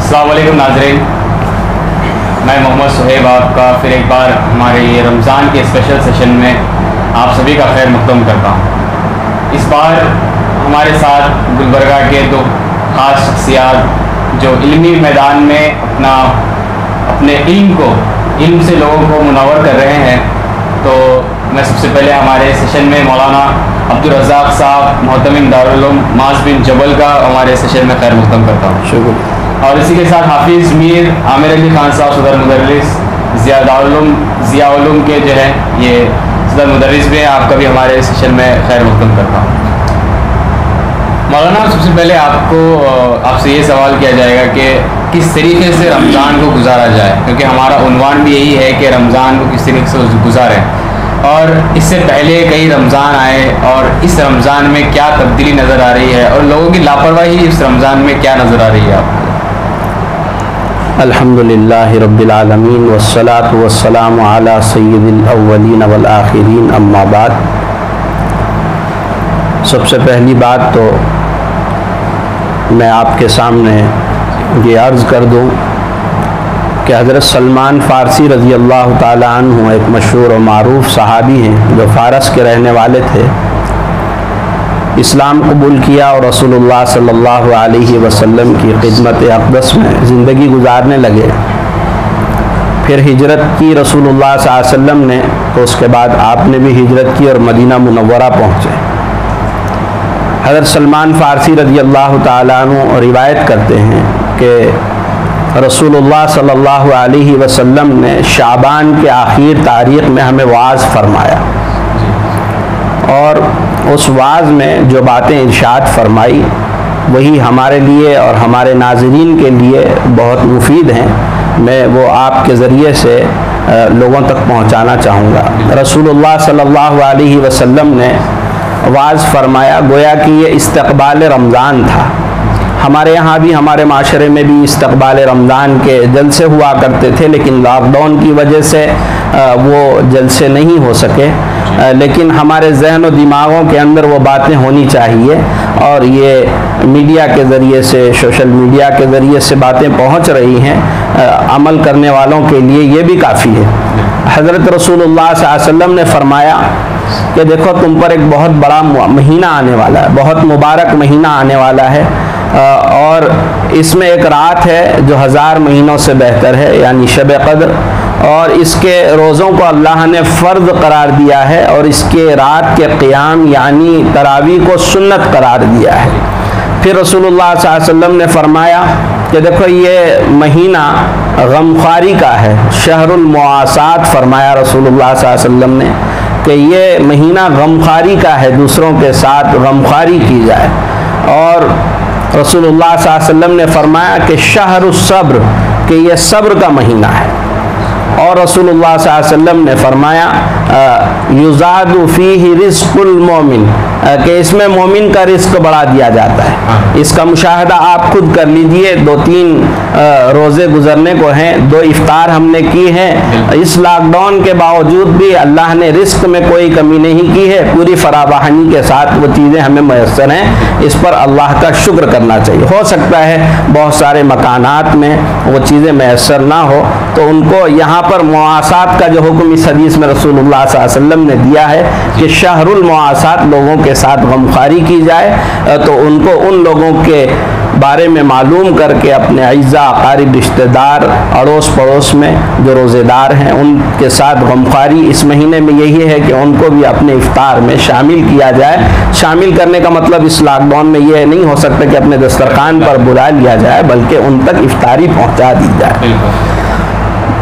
السلام علیکم ناظرین، میں محمد صہیب آپ کا پھر ایک بار ہمارے یہ رمضان کے اسپیشل سیشن میں آپ سبھی کا خیر مقدم کرتا ہوں۔ اس بار ہمارے ساتھ گلبرگہ کے دو خاص شخصیات جو علمی میدان میں اپنے علم سے لوگوں کو منور کر رہے ہیں، تو میں سب سے پہلے ہمارے سیشن میں مولانا عبدالرزاق صاحب محتمم دارالعلوم معاذ بن جبل کا ہمارے سیشن میں خیر مقدم کرتا ہوں۔ شکریہ۔ اور اسی کے ساتھ حافظ میر عامر علی خان صاحب صدر مدرس ضیاء العلوم کے جو ہے یہ صدر مدرس بھی ہیں، آپ کا بھی ہمارے سیشن میں خیر مقدم کرتا ہوں۔ مولانا، سب سے پہلے آپ سے یہ سوال کیا جائے گا کہ کس طریقے سے رمضان کو گزارا جائے، کیونکہ ہمارا عنوان بھی یہی ہے کہ رمضان کو کس طریقے سے گزاریں، اور اس سے پہلے کئی رمضان آئے اور اس رمضان میں کیا تبدیلی نظر آ رہی ہے اور لوگوں کی لاپرواہی اس رمضان میں کیا نظر آ رہی ہے آپ کو؟ الحمدللہ رب العالمین والصلاة والسلام علی سید الاولین والآخرین، اما بعد۔ سب سے پہلی بات تو میں آپ کے سامنے یہ عرض کر دوں کہ حضرت سلمان فارسی رضی اللہ تعالیٰ عنہ ایک مشہور و معروف صحابی ہیں جو فارس کے رہنے والے تھے، اسلام قبول کیا اور رسول اللہ صلی اللہ علیہ وسلم کی خدمت اقدس میں زندگی گزارنے لگے۔ پھر ہجرت کی رسول اللہ صلی اللہ علیہ وسلم نے، تو اس کے بعد آپ نے بھی ہجرت کی اور مدینہ منورہ پہنچے۔ حضرت سلمان فارسی رضی اللہ تعالیٰ عنہ روایت کرتے ہیں کہ رسول اللہ صلی اللہ علیہ وسلم نے شعبان کے آخر تاریخ میں ہمیں وعظ فرمایا، اور اس وعظ میں جو باتیں ارشاد فرمائی وہی ہمارے لیے اور ہمارے ناظرین کے لیے بہت مفید ہیں، میں وہ آپ کے ذریعے سے لوگوں تک پہنچانا چاہوں گا۔ رسول اللہ صلی اللہ علیہ وسلم نے وعظ فرمایا گویا کہ یہ استقبال رمضان تھا۔ ہمارے یہاں بھی، ہمارے معاشرے میں بھی استقبال رمضان کے جلسے ہوا کرتے تھے، لیکن لاک ڈاؤن کی وجہ سے وہ جلسے نہیں ہو سکے، لیکن ہمارے ذہن و دماغوں کے اندر وہ باتیں ہونی چاہیے، اور یہ میڈیا کے ذریعے سے، سوشل میڈیا کے ذریعے سے باتیں پہنچ رہی ہیں، عمل کرنے والوں کے لیے یہ بھی کافی ہے۔ حضرت رسول اللہ صلی اللہ علیہ وسلم نے فرمایا کہ دیکھو تم پر ایک بہت بڑا مہینہ آنے والا ہے، بہت مبارک مہینہ آنے والا ہے، اور اس میں ایک رات ہے جو 1000 مہینوں سے بہتر ہے، یعنی شب قدر، اور اس کے روزوں کو اللہ نے فرض قرار دیا ہے، اور اس کے رات کے قیام یعنی تراویح کو سنت قرار دیا ہے۔ پھر رسول اللہ صلی اللہ علیہ وسلم نے فرمایا کہ دیکھو یہ مہینہ غمخواری کا ہے، شہر المواسات فرمایا رسول اللہ صلی اللہ علیہ وسلم نے کہ یہ مہینہ غمخواری کا ہے، دوسروں کے ساتھ غمخواری کی جائے۔ اور رسول اللہ صلی اللہ علیہ وسلم نے فرمایا کہ شہر الصبر، کہ یہ صبر کا مہینہ ہے۔ اور رسول اللہ صلی اللہ علیہ وسلم نے فرمایا یزاد فیہ رزق المومن، کہ اس میں مومن کا رزق بڑھا دیا جاتا ہے۔ اس کا مشاہدہ آپ خود کر لیجئے، 2-3 روزے گزرنے کو ہیں، 2 افطار ہم نے کی ہیں، اس لاک ڈاؤن کے باوجود بھی اللہ نے رزق میں کوئی کمی نہیں کی ہے، پوری فراوانی کے ساتھ وہ چیزیں ہمیں میسر ہیں، اس پر اللہ کا شکر کرنا چاہیے۔ ہو سکتا ہے بہت سارے مکانات میں وہ چیزیں میسر نہ ہو، تو ان کو یہاں پر مواسات کا جو حکم اس حدیث میں رسول اللہ صلی اللہ علیہ وسلم نے دیا ہے کہ شہر المواسات، لوگوں کے ساتھ غمخواری کی جائے، تو ان کو ان لوگوں کے بارے میں معلوم کر کے اپنے اعزاء، اقارب، رشتہ دار، اڑوس پڑوس میں جو روزے دار ہیں ان کے ساتھ غمخواری اس مہینے میں یہی ہے کہ ان کو بھی اپنے افطار میں شامل کیا جائے۔ شامل کرنے کا مطلب اس لاک ڈاؤن میں یہ نہیں ہو سکتا کہ اپنے دسترخوان پر بلا لیا جائے، بلکہ ان تک افطاری پہنچا دی جائے۔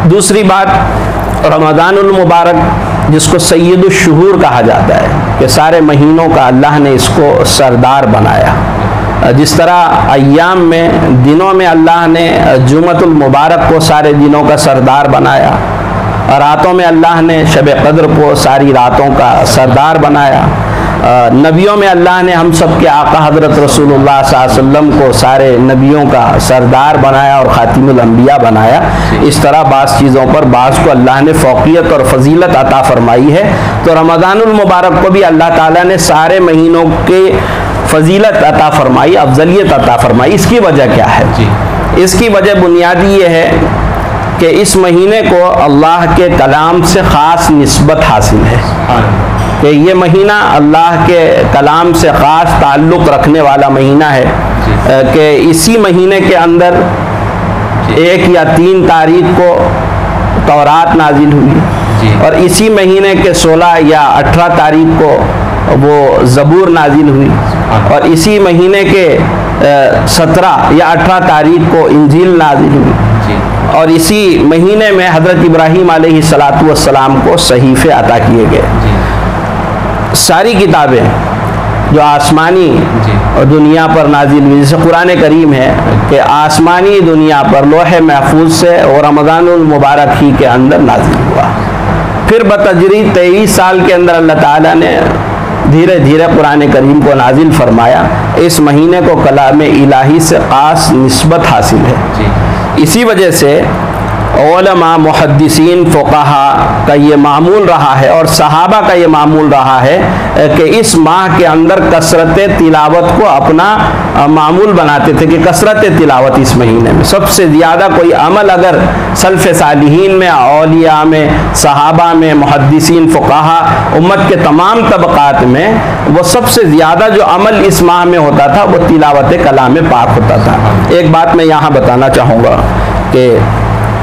دوسری بات، رمضان المبارک جس کو سید الشہور کہا جاتا ہے، کہ سارے مہینوں کا اللہ نے اس کو سردار بنایا۔ جس طرح ایام میں، دنوں میں اللہ نے جمعۃ المبارک کو سارے دنوں کا سردار بنایا، راتوں میں اللہ نے شب قدر کو ساری راتوں کا سردار بنایا، نبیوں میں اللہ نے ہم سب کے آقا حضرت رسول اللہ صلی اللہ علیہ وسلم کو سارے نبیوں کا سردار بنایا اور خاتم الانبیاء بنایا۔ اس طرح بعض چیزوں پر بعض کو اللہ نے فوقیت اور فضیلت عطا فرمائی ہے۔ تو رمضان المبارک کو بھی اللہ تعالیٰ نے سارے مہینوں کے فضیلت عطا فرمائی، افضلیت عطا فرمائی۔ اس کی وجہ کیا ہے؟ اس کی وجہ بنیادی یہ ہے کہ اس مہینے کو اللہ کے کلام سے خاص نسبت حاصل ہے کہ یہ مہینہ اللہ کے کلام سے خاص تعلق رکھنے والا مہینہ ہے کہ اسی مہینے کے اندر 1 یا 3 تاریخ کو تورات نازل ہوئی اور اسی مہینے کے 16 یا 18 تاریخ کو وہ زبور نازل ہوئی اور اسی مہینے کے 17 یا 18 تاریخ کو انجیل نازل ہوئی اور اسی مہینے میں حضرت ابراہیم علیہ السلام کو صحیفے عطا کیے گئے۔ ساری کتابیں جو آسمانی دنیا پر نازل ہوئی، جیسے قرآن کریم ہے کہ آسمانی دنیا پر لوح محفوظ سے اور رمضان المبارک ہی کے اندر نازل ہوا۔ پھر بتدریج 23 سال کے اندر اللہ تعالیٰ نے دھیرے دھیرے قرآن کریم کو نازل فرمایا۔ اس مہینے کو کلام الہی سے خاص نسبت حاصل ہے۔ اسی وجہ سے علماء، محدثین، فقہا کا یہ معمول رہا ہے اور صحابہ کا یہ معمول رہا ہے کہ اس ماہ کے اندر کثرت تلاوت کو اپنا معمول بناتے تھے کہ کثرت تلاوت اس مہینے میں سب سے زیادہ کوئی عمل اگر سلف صالحین میں، اولیاء میں، صحابہ میں، محدثین، فقہا، امت کے تمام طبقات میں وہ سب سے زیادہ جو عمل اس ماہ میں ہوتا تھا وہ تلاوت کلام پاک ہوتا تھا۔ ایک بات میں یہاں بتانا چاہوں گا کہ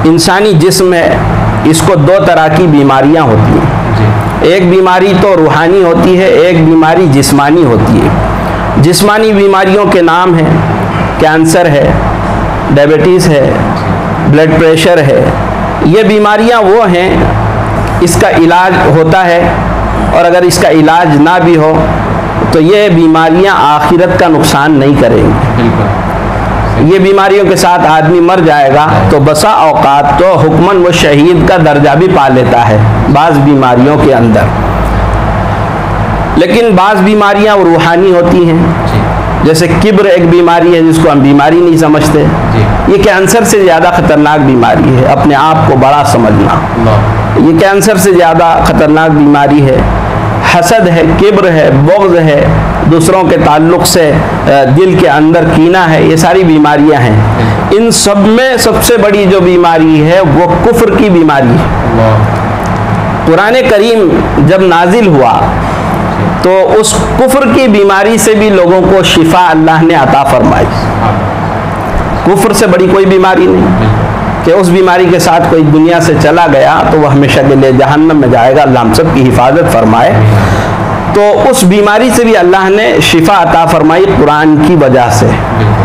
انسانی جسم ہے، اس کو 2 طرح کی بیماریاں ہوتی ہیں۔ ایک بیماری تو روحانی ہوتی ہے، ایک بیماری جسمانی ہوتی ہے۔ جسمانی بیماریوں کے نام ہیں کینسر ہے، ڈائبٹیز ہے، بلڈ پریشر ہے۔ یہ بیماریاں وہ ہیں اس کا علاج ہوتا ہے اور اگر اس کا علاج نہ بھی ہو تو یہ بیماریاں آخرت کا نقصان نہیں کریں گی۔ یہ بیماریوں کے ساتھ آدمی مر جائے گا تو بسا اوقات تو حکماً وہ شہید کا درجہ بھی پا لیتا ہے بعض بیماریوں کے اندر، لیکن بعض بیماریاں وہ روحانی ہوتی ہیں۔ جیسے کبر ایک بیماری ہے جس کو ہم بیماری نہیں سمجھتے، یہ کینسر سے زیادہ خطرناک بیماری ہے۔ اپنے آپ کو بڑا سمجھنا یہ کینسر سے زیادہ خطرناک بیماری ہے۔ حسد ہے، کبر ہے، بغض ہے، دوسروں کے تعلق سے دل کے اندر کینہ ہے، یہ ساری بیماریاں ہیں۔ ان سب میں سب سے بڑی جو بیماری ہے وہ کفر کی بیماری ہے۔ قرآن کریم جب نازل ہوا تو اس کفر کی بیماری سے بھی لوگوں کو شفا اللہ نے عطا فرمائی۔ کفر سے بڑی کوئی بیماری نہیں کہ اس بیماری کے ساتھ کوئی دنیا سے چلا گیا تو وہ ہمیشہ کے لیے جہنم میں جائے گا، اللہ ہم سب کی حفاظت فرمائے۔ تو اس بیماری سے بھی اللہ نے شفا عطا فرمائی قرآن کی وجہ سے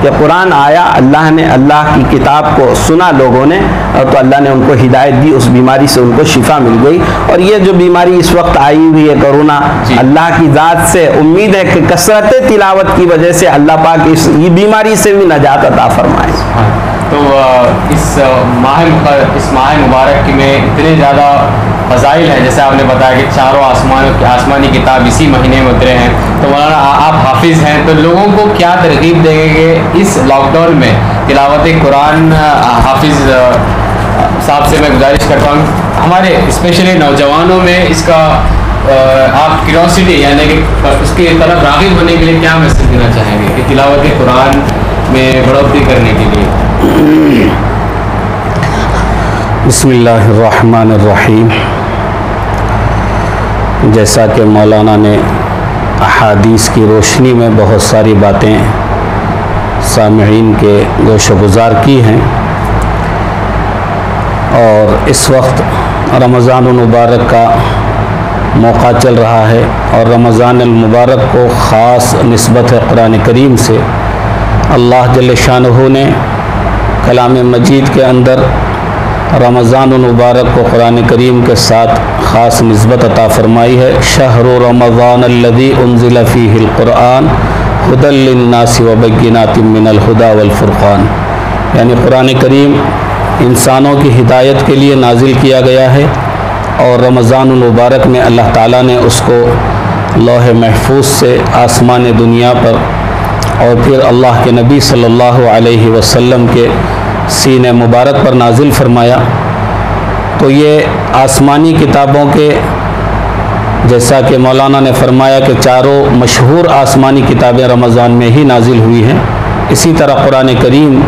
کہ قرآن آیا، اللہ نے اللہ کی کتاب کو سنا لوگوں نے تو اللہ نے ان کو ہدایت دی، اس بیماری سے ان کو شفا مل گئی۔ اور یہ جو بیماری اس وقت آئی ہوئی ہے کرونا، اللہ کی ذات سے امید ہے کہ کثرت تلاوت کی وجہ سے اللہ پاک اس بیماری سے بھی نجات عطا فرمائے۔ تو اس ماہ مبارک میں اتنے زیادہ فضائل ہیں، جیسے آپ نے بتایا کہ چاروں آسمانی کتاب اسی مہینے میں اترے ہیں۔ تو مولانا آپ حافظ ہیں تو لوگوں کو کیا ترغیب دیں گے کہ اس لاک ڈاؤن میں تلاوت قرآن؟ حافظ صاحب سے میں گزارش کرتا ہوں ہمارے اسپیشلی نوجوانوں میں اس کا آپ کیوریوسٹی یعنی کہ اس کی طرف راغب ہونے کے لیے کیا میسج دینا چاہیں گے کہ تلاوت قرآن میں بڑھوتری کرنے کے لیے؟ بسم اللہ الرحمن الرحیم۔ جیسا کہ مولانا نے احادیث کی روشنی میں بہت ساری باتیں سامعین کے گوش گزار کی ہیں، اور اس وقت رمضان المبارک کا موقع چل رہا ہے اور رمضان المبارک کو خاص نسبت ہے قرآن کریم سے۔ اللہ جل شانہ نے کلام مجید کے اندر رمضان المبارک کو قرآن کریم کے ساتھ خاص نسبت عطا فرمائی ہے۔ شہر رمضان الذی انزل فیہ القرآن ھدی للناس وبینات من الھدی والفرقان، یعنی قرآن کریم انسانوں کی ہدایت کے لیے نازل کیا گیا ہے، اور رمضان المبارک میں اللہ تعالیٰ نے اس کو لوح محفوظ سے آسمان دنیا پر اور پھر اللہ کے نبی صلی اللہ علیہ وسلم کے سینہ مبارک پر نازل فرمایا۔ تو یہ آسمانی کتابوں کے جیسا کہ مولانا نے فرمایا کہ چاروں مشہور آسمانی کتابیں رمضان میں ہی نازل ہوئی ہیں، اسی طرح قرآن کریم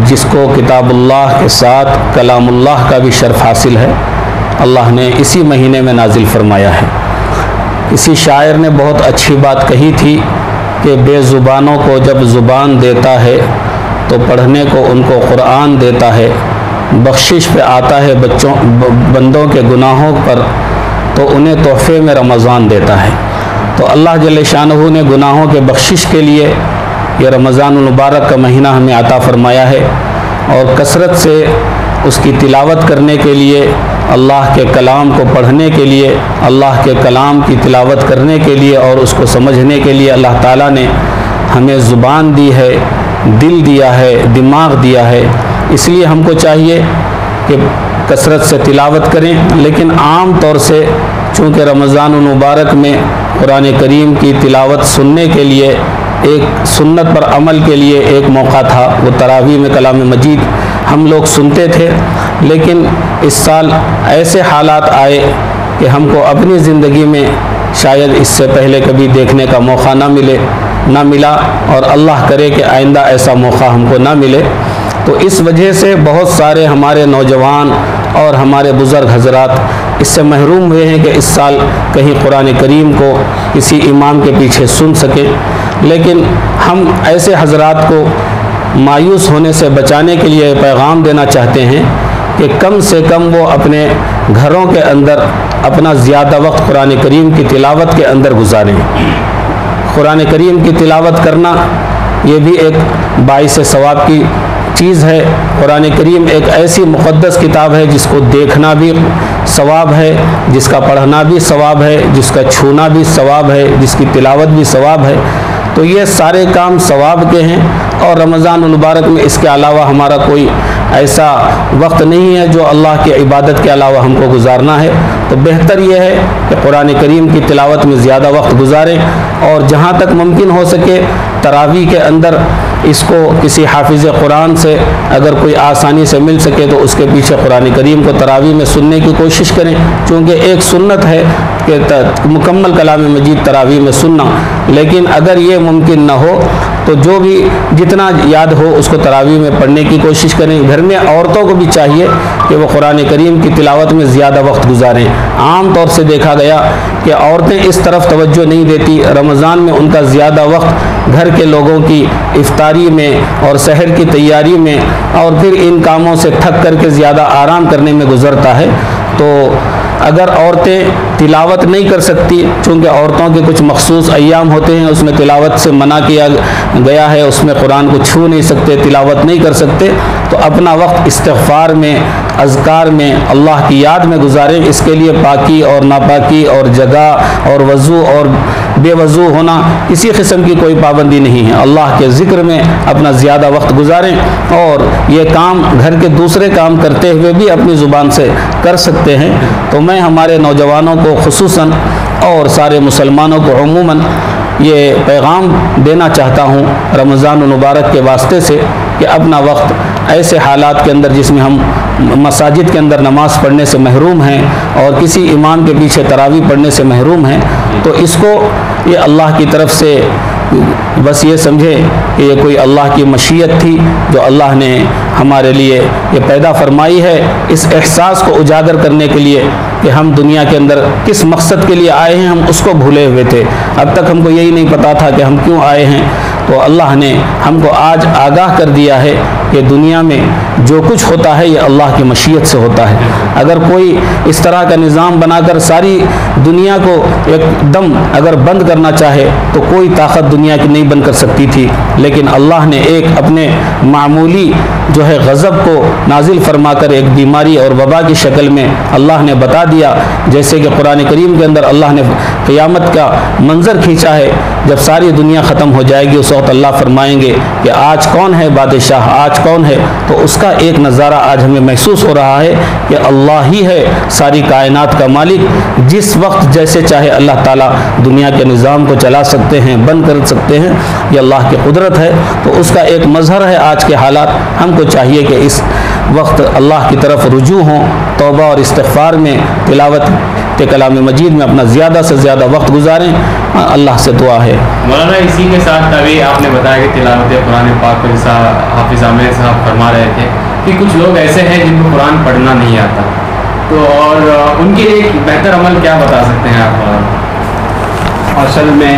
جس کو کتاب اللہ کے ساتھ کلام اللہ کا بھی شرف حاصل ہے، اللہ نے اسی مہینے میں نازل فرمایا ہے۔ کسی شاعر نے بہت اچھی بات کہی تھی کہ بے زبانوں کو جب زبان دیتا ہے تو پڑھنے کو ان کو قرآن دیتا ہے، بخشش پہ آتا ہے بندوں کے گناہوں پر تو انہیں تحفے میں رمضان دیتا ہے۔ تو اللہ جل شانہ نے گناہوں کے بخشش کے لیے یہ رمضان المبارک کا مہینہ ہمیں عطا فرمایا ہے، اور کثرت سے اس کی تلاوت کرنے کے لیے، اللہ کے کلام کو پڑھنے کے لیے، اللہ کے کلام کی تلاوت کرنے کے لیے اور اس کو سمجھنے کے لیے اللہ تعالیٰ نے ہمیں زبان دی ہے، دل دیا ہے، دماغ دیا ہے۔ اس لیے ہم کو چاہیے کہ کثرت سے تلاوت کریں، لیکن عام طور سے چونکہ رمضان المبارک میں قرآن کریم کی تلاوت سننے کے لیے، ایک سنت پر عمل کے لیے ایک موقع تھا، وہ تراویح میں کلام مجید ہم لوگ سنتے تھے، لیکن اس سال ایسے حالات آئے کہ ہم کو اپنی زندگی میں شاید اس سے پہلے کبھی دیکھنے کا موقع نہ ملا، اور اللہ کرے کہ آئندہ ایسا موقع ہم کو نہ ملے۔ تو اس وجہ سے بہت سارے ہمارے نوجوان اور ہمارے بزرگ حضرات اس سے محروم ہوئے ہیں کہ اس سال کہیں قرآن کریم کو کسی امام کے پیچھے سن سکیں، لیکن ہم ایسے حضرات کو مایوس ہونے سے بچانے کے لیے پیغام دینا چاہتے ہیں کہ کم سے کم وہ اپنے گھروں کے اندر اپنا زیادہ وقت قرآن کریم کی تلاوت کے اندر گزاریں۔ قرآن کریم کی تلاوت کرنا یہ بھی ایک باعث ثواب کی چیز ہے۔ قرآن کریم ایک ایسی مقدس کتاب ہے جس کو دیکھنا بھی ثواب ہے، جس کا پڑھنا بھی ثواب ہے، جس کا چھونا بھی ثواب ہے، جس کی تلاوت بھی ثواب ہے۔ تو یہ سارے کام ثواب کے ہیں، اور رمضان المبارک میں اس کے علاوہ ہمارا کوئی ایسا وقت نہیں ہے جو اللہ کی عبادت کے علاوہ ہم کو گزارنا ہے۔ تو بہتر یہ ہے کہ قرآن کریم کی تلاوت میں زیادہ وقت گزاریں، اور جہاں تک ممکن ہو سکے تراویح کے اندر اس کو کسی حافظ قرآن سے اگر کوئی آسانی سے مل سکے تو اس کے پیچھے قرآن کریم کو تراویح میں سننے کی کوشش کریں، چونکہ ایک سنت ہے کہ مکمل کلام مجید تراویح میں سننا، لیکن اگر یہ ممکن نہ ہو تو جو بھی جتنا یاد ہو اس کو تراویح میں پڑھنے کی کوشش کریں۔ گھر میں عورتوں کو بھی چاہیے کہ وہ قرآن کریم کی تلاوت میں زیادہ وقت گزاریں۔ عام طور سے دیکھا گیا کہ عورتیں اس طرف توجہ نہیں دیتی، رمضان میں ان کا زیادہ وقت گھر کے لوگوں کی افطاری میں اور سحر کی تیاری میں اور پھر ان کاموں سے تھک کر کے زیادہ آرام کرنے میں گزرتا ہے۔ تو اگر عورتیں تلاوت نہیں کر سکتی، چونکہ عورتوں کے کچھ مخصوص ایام ہوتے ہیں اس میں تلاوت سے منع کیا گیا ہے، اس میں قرآن کو چھو نہیں سکتے، تلاوت نہیں کر سکتے، تو اپنا وقت استغفار میں، اذکار میں، اللہ کی یاد میں گزاریں۔ اس کے لیے پاکی اور ناپاکی اور جگہ اور وضو اور بے وضو ہونا کسی قسم کی کوئی پابندی نہیں ہے، اللہ کے ذکر میں اپنا زیادہ وقت گزاریں، اور یہ کام گھر کے دوسرے کام کرتے ہوئے بھی اپنی زبان سے کر سکتے ہیں۔ تو میں ہمارے نوجوانوں کو خصوصاً اور سارے مسلمانوں کو عموماً یہ پیغام دینا چاہتا ہوں رمضان المبارک کے واسطے سے کہ اپنا وقت ایسے حالات کے اندر جس میں ہم مساجد کے اندر نماز پڑھنے سے محروم ہیں اور کسی امام کے پیچھے تراویح پڑھنے سے محروم ہیں، تو اس کو یہ اللہ کی طرف سے بس یہ سمجھے کہ یہ کوئی اللہ کی مشیت تھی جو اللہ نے ہمارے لیے یہ پیدا فرمائی ہے، اس احساس کو اجاگر کرنے کے لیے کہ ہم دنیا کے اندر کس مقصد کے لیے آئے ہیں ہم اس کو بھولے ہوئے تھے۔ اب تک ہم کو یہی نہیں پتا تھا کہ ہم کیوں آئے ہیں، تو اللہ نے ہم کو آج آگاہ کر دیا ہے کہ دنیا میں جو کچھ ہوتا ہے یہ اللہ کی مشیت سے ہوتا ہے۔ اگر کوئی اس طرح کا نظام بنا کر ساری دنیا کو ایک دم اگر بند کرنا چاہے تو کوئی طاقت دنیا کی نہیں بند کر سکتی تھی، لیکن اللہ نے ایک اپنے معمولی جو ہے غضب کو نازل فرما کر ایک بیماری اور وبا کی شکل میں اللہ نے بتا دیا، جیسے کہ قرآن کریم کے اندر اللہ نے قیامت کا منظر کھینچا ہے۔ جب ساری دنیا ختم ہو جائے گی اس وقت اللہ فرمائیں گے کہ آج کون ہے بادشاہ، آج کون ہے، تو اس کا ایک نظارہ آج ہمیں محسوس ہو رہا ہے کہ اللہ ہی ہے ساری کائنات کا مالک، جس وقت جیسے چاہے اللہ تعالیٰ دنیا کے نظام کو چلا سکتے ہیں، بند کر سکتے ہیں، یہ اللہ کی قدرت ہے۔ تو اس کا ایک مظہر ہے آج کے حالات۔ ہم کو چاہیے کہ اس وقت اللہ کی طرف رجوع ہوں، توبہ اور استغفار میں، تلاوت کلام مجید میں اپنا زیادہ سے زیادہ وقت گزاریں، اللہ سے دعا ہے۔ مولانا اسی کے ساتھ ابھی آپ نے بتایا کہ تلاوت قرآن پاک کو جیسا حافظ عامر صاحب فرما رہے تھے کہ کچھ لوگ ایسے ہیں جن کو قرآن پڑھنا نہیں آتا، تو اور ان کے لیے ایک بہتر عمل کیا بتا سکتے ہیں آپ؟ اصل میں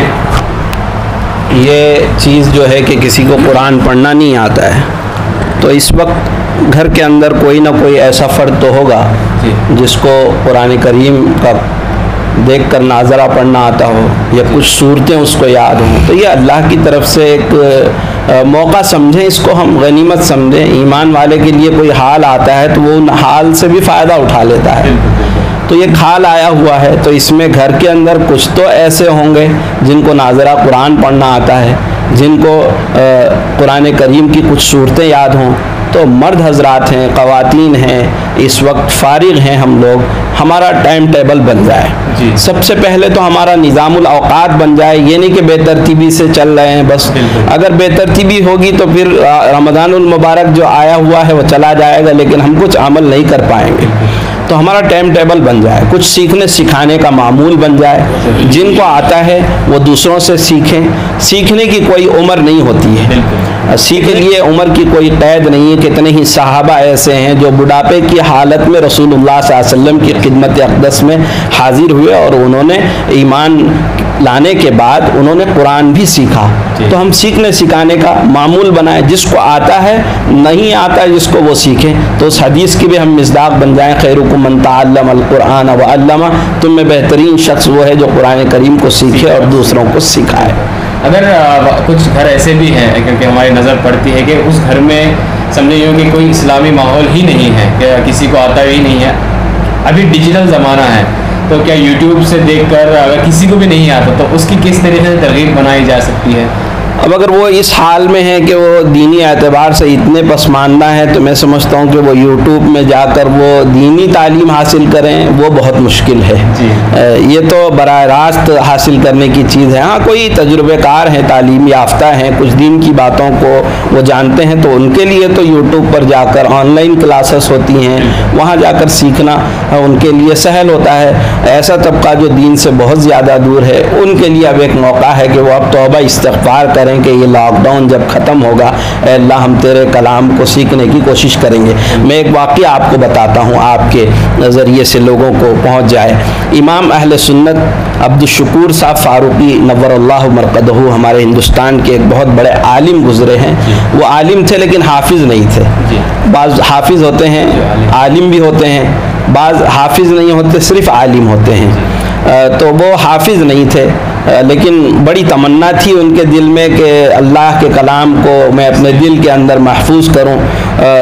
یہ چیز جو ہے کہ کسی کو قرآن پڑھنا نہیں آتا ہے تو اس وقت گھر کے اندر کوئی نہ کوئی ایسا فرد تو ہوگا جس کو قرآن کریم کا دیکھ کر ناظرہ پڑھنا آتا ہو یا کچھ صورتیں اس کو یاد ہوں، تو یہ اللہ کی طرف سے ایک موقع سمجھیں، اس کو ہم غنیمت سمجھیں۔ ایمان والے کے لیے کوئی حال آتا ہے تو وہ ان حال سے بھی فائدہ اٹھا لیتا ہے۔ تو یہ حال آیا ہوا ہے تو اس میں گھر کے اندر کچھ تو ایسے ہوں گے جن کو ناظرہ قرآن پڑھنا آتا ہے، جن کو قرآن کریم کی کچھ صورتیں یاد ہوں، تو مرد حضرات ہیں، خواتین ہیں، اس وقت فارغ ہیں ہم لوگ، ہمارا ٹائم ٹیبل بن جائے۔ سب سے پہلے تو ہمارا نظام الاوقات بن جائے، یہ نہیں کہ بے ترتیبی سے چل رہے ہیں بس، اگر بے ترتیبی ہوگی تو پھر رمضان المبارک جو آیا ہوا ہے وہ چلا جائے گا لیکن ہم کچھ عمل نہیں کر پائیں گے۔ تو ہمارا ٹائم ٹیبل بن جائے، کچھ سیکھنے سکھانے کا معمول بن جائے، جن کو آتا ہے وہ دوسروں سے سیکھیں۔ سیکھنے کی کوئی عمر نہیں ہوتی ہے، سیکھ لیے عمر کی کوئی قید نہیں ہے۔ کتنے ہی صحابہ ایسے ہیں جو بڑھاپے کی حالت میں رسول اللہ صلی اللہ علیہ وسلم کی خدمت اقدس میں حاضر ہوئے اور انہوں نے ایمان لانے کے بعد انہوں نے قرآن بھی سیکھا۔ تو ہم سیکھنے سکھانے کا معمول بنائیں، جس کو آتا ہے نہیں آتا ہے جس کو وہ سیکھیں، تو اس حدیث کی بھی ہم مصداق بن جائیں، خیرکم من تعلم القرآن وعلمہ، تم میں بہترین شخص وہ ہے جو قرآن کریم کو سیکھے اور دوسروں کو سکھائے۔ اگر کچھ گھر ایسے بھی ہیں کیونکہ ہماری نظر پڑتی ہے کہ اس گھر میں سمجھے یوں کہ کوئی اسلامی ماحول ہی نہیں ہے، کہ کسی کو آتا ہی نہیں ہے، ابھی ڈیجیٹل زمانہ ہے، تو کیا یوٹیوب سے دیکھ کر اگر کسی کو بھی نہیں آتا تو اس کی کس طریقے سے ترغیب بنائی جا سکتی ہے؟ اب اگر وہ اس حال میں ہے کہ وہ دینی اعتبار سے اتنے پسماندہ ہیں تو میں سمجھتا ہوں کہ وہ یوٹیوب میں جا کر وہ دینی تعلیم حاصل کریں، وہ بہت مشکل ہے۔ یہ تو براہ راست حاصل کرنے کی چیز ہے۔ ہاں کوئی تجربے کار ہیں، تعلیم یافتہ ہیں، کچھ دین کی باتوں کو وہ جانتے ہیں تو ان کے لیے تو یوٹیوب پر جا کر آن لائن کلاسز ہوتی ہیں، وہاں جا کر سیکھنا ان کے لیے سہل ہوتا ہے۔ ایسا طبقہ جو دین سے بہت زیادہ دور ہے ان کے لیے اب ایک موقع ہے کہ وہ اب توبہ استغفار کریں کہ یہ لاک ڈاؤن جب ختم ہوگا اے اللہ ہم تیرے کلام کو سیکھنے کی کوشش کریں گے۔ میں ایک واقعہ آپ کو بتاتا ہوں، آپ کے ذریعے سے لوگوں کو پہنچ جائے۔ امام اہل سنت عبدالشکور صاحب فاروقی نور اللہ مرقدہ ہمارے ہندوستان کے ایک بہت بڑے عالم گزرے ہیں۔ وہ عالم تھے لیکن حافظ نہیں تھے۔ بعض حافظ ہوتے ہیں، عالم بھی ہوتے ہیں، بعض حافظ نہیں ہوتے صرف عالم ہوتے ہیں۔ تو وہ حافظ نہیں تھے لیکن بڑی تمنا تھی ان کے دل میں کہ اللہ کے کلام کو میں اپنے دل کے اندر محفوظ کروں۔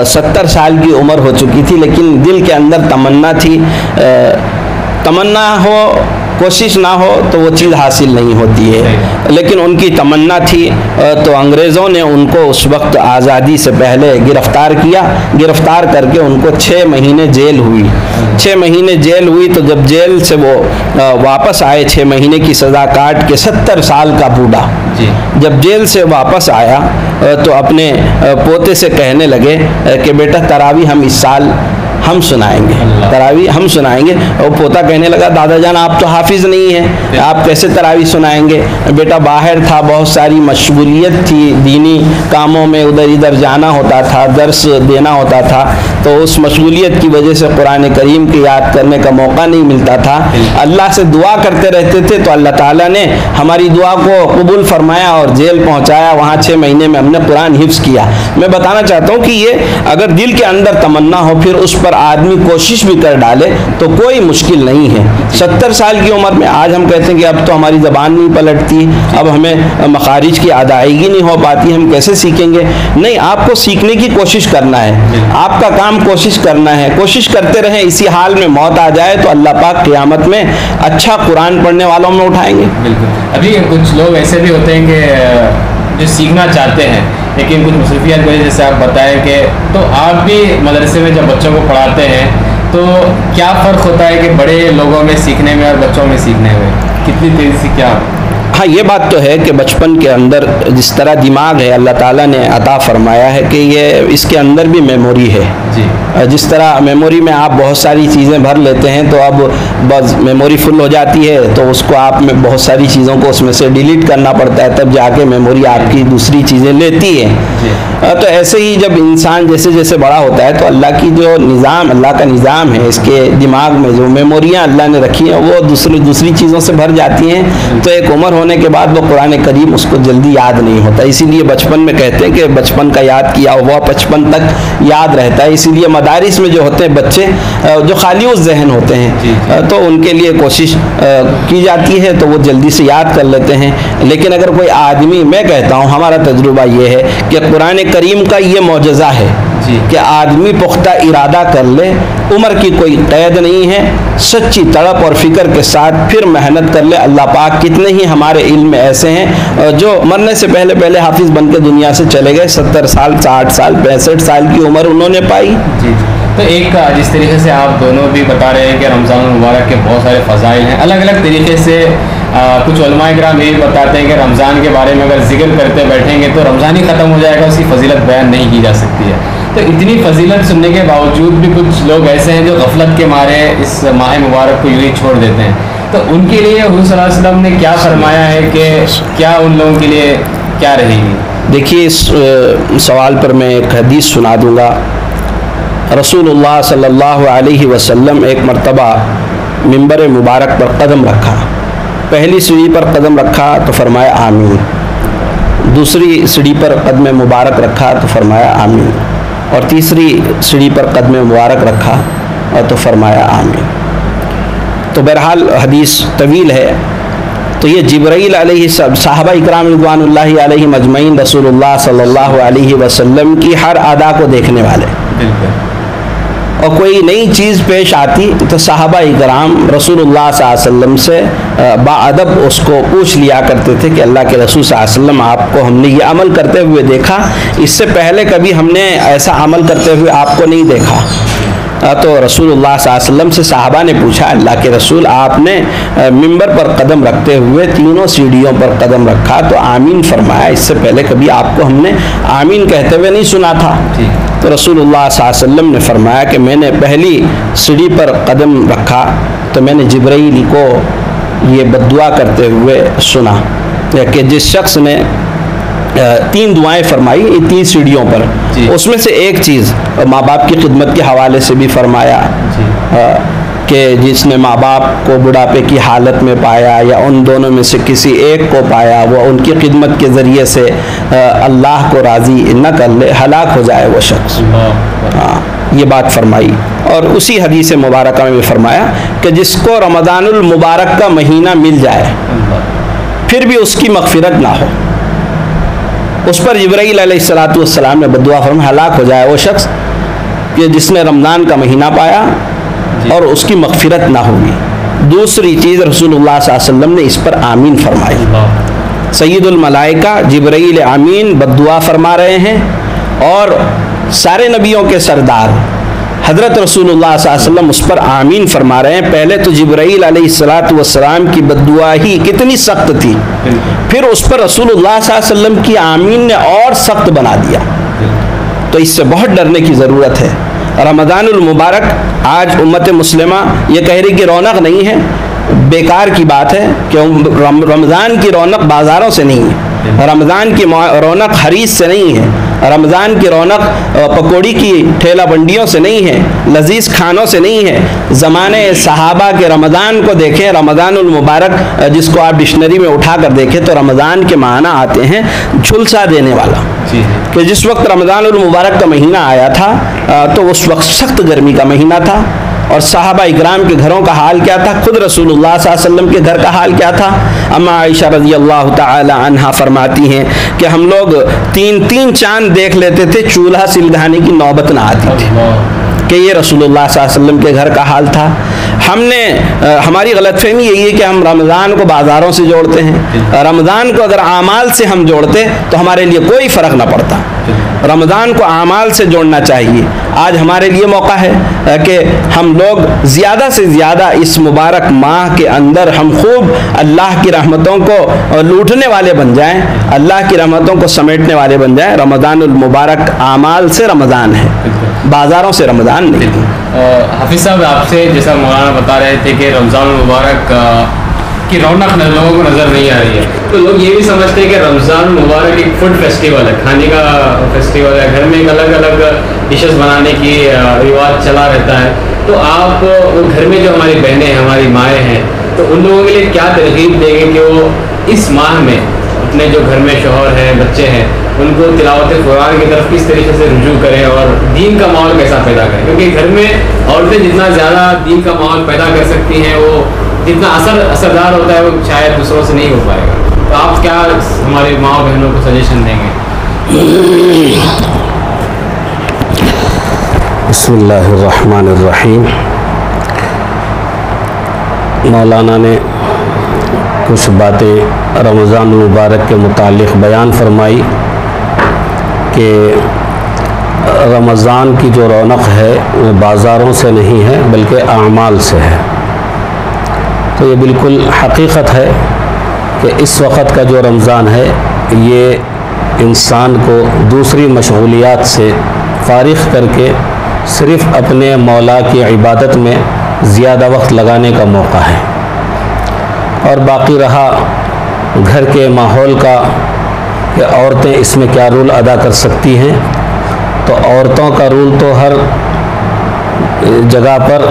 70 سال کی عمر ہو چکی تھی لیکن دل کے اندر تمنا تھی۔ تمنا ہو کوشش نہ ہو تو وہ چیز حاصل نہیں ہوتی ہے، لیکن ان کی تمنا تھی تو انگریزوں نے ان کو اس وقت آزادی سے پہلے گرفتار کیا۔ گرفتار کر کے ان کو 6 مہینے جیل ہوئی۔ 6 مہینے جیل ہوئی تو جب جیل سے وہ واپس آئے 6 مہینے کی سزا کاٹ کے 70 سال کا بوڑھا جب جیل سے واپس آیا تو اپنے پوتے سے کہنے لگے کہ بیٹا تراویح ہم اس سال ہم سنائیں گے، تراویح ہم سنائیں گے۔ اور پوتا کہنے لگا دادا جان آپ تو حافظ نہیں ہیں، آپ کیسے تراویح سنائیں گے؟ بیٹا باہر تھا، بہت ساری مشغولیت تھی دینی کاموں میں، ادھر ادھر جانا ہوتا تھا، درس دینا ہوتا تھا، تو اس مشغولیت کی وجہ سے قرآن کریم کی یاد کرنے کا موقع نہیں ملتا تھا۔ اللہ سے دعا کرتے رہتے تھے تو اللہ تعالیٰ نے ہماری دعا کو قبول فرمایا اور جیل پہنچایا، وہاں 6 مہینے میں ہم نے قرآن حفظ کیا۔ میں بتانا چاہتا ہوں کہ یہ اگر دل کے اندر تمنا ہو پھر اس پر آدمی کوشش بھی کر ڈالے تو کوئی مشکل نہیں ہے۔ 70 سال کی عمر میں آج ہم کہتے ہیں کہ اب تو ہماری زبان نہیں پلٹتی، اب ہمیں مخارج کی ادائیگی نہیں ہو پاتی، ہم کیسے سیکھیں گے؟ نہیں، آپ کو سیکھنے کی کوشش کرنا ہے، آپ کا کام کوشش کرنا ہے، کوشش کرتے رہیں۔ اسی حال میں موت آ جائے تو اللہ پاک قیامت میں اچھا قرآن پڑھنے والوں میں اٹھائیں گے۔ بالکل۔ ابھی کچھ لوگ ایسے بھی ہوتے ہیں کہ جو سیکھنا چاہتے ہیں لیکن کچھ مصروفیات کی وجہ جیسے آپ بتائیں کہ تو آپ بھی مدرسے میں جب بچوں کو پڑھاتے ہیں تو کیا فرق ہوتا ہے کہ بڑے لوگوں میں سیکھنے میں اور بچوں میں سیکھنے میں کتنی تیزی سے کیا؟ ہاں یہ بات تو ہے کہ بچپن کے اندر جس طرح دماغ ہے اللہ تعالیٰ نے عطا فرمایا ہے کہ یہ اس کے اندر بھی میموری ہے جی. جس طرح میموری میں آپ بہت ساری چیزیں بھر لیتے ہیں تو اب بس میموری فل ہو جاتی ہے تو اس کو آپ میں بہت ساری چیزوں کو اس میں سے ڈیلیٹ کرنا پڑتا ہے تب جا کے میموری آپ کی دوسری چیزیں لیتی ہے. تو ایسے ہی جب انسان جیسے جیسے بڑا ہوتا ہے تو اللہ کی جو نظام اللہ کا نظام ہے اس کے دماغ میں جو میموریاں اللہ نے رکھی ہیں وہ دوسری چیزوں سے بھر جاتی ہیں. تو ایک عمر ہونے کے بعد وہ قرآن کریم اس کو جلدی یاد نہیں ہوتا. اسی لیے بچپن میں کہتے ہیں کہ بچپن کا یاد کیا ہوا بچپن تک یاد رہتا ہے. اسی لیے مدارس میں جو ہوتے ہیں بچے جو خالی اس ذہن ہوتے ہیں تو ان کے لیے کوشش کی جاتی ہے تو وہ جلدی سے یاد کر لیتے ہیں. لیکن اگر کوئی آدمی, میں کہتا ہوں ہمارا تجربہ یہ ہے کہ قرآن کریم کا یہ معجزہ ہے کہ آدمی پختہ ارادہ کر لے, عمر کی کوئی قید نہیں ہے, سچی تڑپ اور فکر کے ساتھ پھر محنت کر لے. اللہ پاک کتنے ہی ہمارے علم میں ایسے ہیں جو مرنے سے پہلے پہلے حافظ بن کے دنیا سے چلے گئے, 70 سال 60 سال 65 سال کی عمر انہوں نے پائی. جی. تو ایک جس طریقے سے آپ دونوں بھی بتا رہے ہیں کہ رمضان المبارک کے بہت سارے فضائل ہیں, الگ الگ طریقے سے کچھ علماء کرام یہ بتاتے ہیں کہ رمضان کے بارے میں اگر ذکر کرتے بیٹھیں گے تو رمضان ہی ختم ہو جائے گا, اس کی فضیلت بیان نہیں کی جا سکتی ہے. تو اتنی فضیلت سننے کے باوجود بھی کچھ لوگ ایسے ہیں جو غفلت کے مارے اس ماہ مبارک کو یوں ہی چھوڑ دیتے ہیں. تو ان کے لیے حضور صلی اللہ علیہ وسلم نے کیا فرمایا ہے کہ کیا ان لوگوں کے لیے کیا رہے گی؟ دیکھیے اس سوال پر میں ایک حدیث سنا دوں گا. رسول اللہ صلی اللہ علیہ وسلم ایک مرتبہ منبر مبارک پر قدم رکھا. پہلی سیڑھی پر قدم رکھا تو فرمایا آمین, دوسری سیڑھی پر قدم مبارک رکھا تو فرمایا آمین, اور تیسری سیڑھی پر قدم مبارک رکھا تو فرمایا آمین. تو بہرحال حدیث طویل ہے. تو یہ جبرائیل علیہ صحابہ اکرام رضوان اللہ علیہ مجمعین رسول اللہ صلی اللہ علیہ وسلم کی ہر ادا کو دیکھنے والے, اور کوئی نئی چیز پیش آتی تو صحابہ اکرام رسول اللہ صلی اللہ علیہ وسلم سے باادب اس کو پوچھ لیا کرتے تھے کہ اللہ کے رسول صلی اللہ علیہ وسلم آپ کو ہم نے یہ عمل کرتے ہوئے دیکھا, اس سے پہلے کبھی ہم نے ایسا عمل کرتے ہوئے آپ کو نہیں دیکھا. تو رسول اللہ صلی اللہ علیہ وسلم سے صحابہ نے پوچھا اللہ کے رسول آپ نے منبر پر قدم رکھتے ہوئے تینوں سیڑھیوں پر قدم رکھا تو آمین فرمایا, اس سے پہلے کبھی آپ کو ہم نے آمین کہتے ہوئے نہیں سنا تھا. تو رسول اللہ صلی اللہ علیہ وسلم نے فرمایا کہ میں نے پہلی سیڑھی پر قدم رکھا تو میں نے جبرائیل کو یہ بد دعا کرتے ہوئے سنا کہ جس شخص نے 3 دعائیں فرمائی 3 سیڑھیوں پر, اس میں سے ایک چیز ماں باپ کی خدمت کے حوالے سے بھی فرمایا کہ جس نے ماں باپ کو بڑھاپے کی حالت میں پایا یا ان دونوں میں سے کسی ایک کو پایا, وہ ان کی خدمت کے ذریعے سے اللہ کو راضی نہ کر لے, ہلاک ہو جائے وہ شخص. یہ بات فرمائی. اور اسی حدیث مبارکہ میں بھی فرمایا کہ جس کو رمضان المبارک کا مہینہ مل جائے پھر بھی اس کی مغفرت نہ ہو, اس پر جبرائیل علیہ السلام نے بدعا فرمایا ہلاک ہو جائے وہ شخص کہ جس نے رمضان کا مہینہ پایا اور اس کی مغفرت نہ ہوگی. دوسری چیز رسول اللہ صلی اللہ علیہ وسلم نے اس پر آمین فرمائی. سید الملائکہ جبرائیل آمین بدعا فرما رہے ہیں, اور سارے نبیوں کے سردار حضرت رسول اللہ صلی اللہ علیہ وسلم اس پر آمین فرما رہے ہیں. پہلے تو جبرائیل علیہ السلام کی بددعا ہی کتنی سخت تھی, پھر اس پر رسول اللہ صلی اللہ علیہ وسلم کی آمین نے اور سخت بنا دیا. تو اس سے بہت ڈرنے کی ضرورت ہے. رمضان المبارک آج امت مسلمہ یہ کہہ رہی کہ رونق نہیں ہے, بیکار کی بات ہے کہ رمضان کی رونق بازاروں سے نہیں ہے, رمضان کی رونق حریص سے نہیں ہے, رمضان کی رونق پکوڑی کی ٹھیلا بنڈیوں سے نہیں ہے, لذیذ کھانوں سے نہیں ہے. زمانے صحابہ کے رمضان کو دیکھیں, رمضان المبارک جس کو آپ ڈکشنری میں اٹھا کر دیکھیں تو رمضان کے معنی آتے ہیں جھلسا دینے والا, کہ جس وقت رمضان المبارک کا مہینہ آیا تھا تو اس وقت سخت گرمی کا مہینہ تھا, اور صحابہ اکرام کے گھروں کا حال کیا تھا, خود رسول اللہ صلی اللہ علیہ وسلم کے گھر کا حال کیا تھا. اما عائشہ رضی اللہ تعالی عنہا فرماتی ہیں کہ ہم لوگ 3 چاند دیکھ لیتے تھے, چولہا سلگانے کی نوبت نہ آتی تھی, کہ یہ رسول اللہ صلی اللہ علیہ وسلم کے گھر کا حال تھا. ہماری غلط فہمی یہی ہے کہ ہم رمضان کو بازاروں سے جوڑتے ہیں, رمضان کو اگر اعمال سے ہم جوڑتے تو ہمارے لیے کوئی فرق نہ پڑتا. رمضان کو اعمال سے جوڑنا چاہیے۔ آج ہمارے لیے موقع ہے کہ ہم لوگ زیادہ سے زیادہ اس مبارک ماہ کے اندر ہم خوب اللہ کی رحمتوں کو لوٹنے والے بن جائیں، اللہ کی رحمتوں کو سمیٹنے والے بن جائیں۔ رمضان المبارک اعمال سے رمضان ہے، بازاروں سے رمضان نہیں۔ حافظ صاحب، آپ سے جیسا مولانا بتا رہے تھے کہ رمضان المبارک کی رونق لوگوں کو نظر نہیں آ رہی ہے، تو لوگ یہ بھی سمجھتے ہیں کہ رمضان المبارک ایک فوڈ فیسٹیول ہے، کھانے کا فیسٹیول ہے، گھر میں ایک الگ الگ ڈشز بنانے کی رواج چلا رہتا ہے۔ تو آپ وہ گھر میں جو ہماری بہنیں ہماری مائیں ہیں، تو ان لوگوں کے لیے کیا ترغیب دیں گے کہ وہ اس ماہ میں اپنے جو گھر میں شوہر ہیں، بچے ہیں، ان کو تلاوت قرآن کی طرف کس طریقے سے رجوع کریں اور دین کا ماحول کیسا پیدا کریں؟ کیونکہ گھر میں عورتیں جتنا زیادہ دین کا ماحول پیدا کر سکتی ہیں، وہ جتنا اثردار ہوتا ہے وہ شاید دوسروں سے نہیں ہو پائے گا۔ تو آپ کیا ہماری ماں بہنوں کو سجیشن دیں گے؟ بسم اللہ الرحمن الرحیم۔ مولانا نے کچھ باتیں رمضان المبارک کے متعلق بیان فرمائی کہ رمضان کی جو رونق ہے وہ بازاروں سے نہیں ہے بلکہ اعمال سے ہے۔ تو یہ بالکل حقیقت ہے کہ اس وقت کا جو رمضان ہے یہ انسان کو دوسری مشغولیات سے فارغ کر کے صرف اپنے مولا کی عبادت میں زیادہ وقت لگانے کا موقع ہے۔ اور باقی رہا گھر کے ماحول کا کہ عورتیں اس میں کیا رول ادا کر سکتی ہیں، تو عورتوں کا رول تو ہر جگہ پر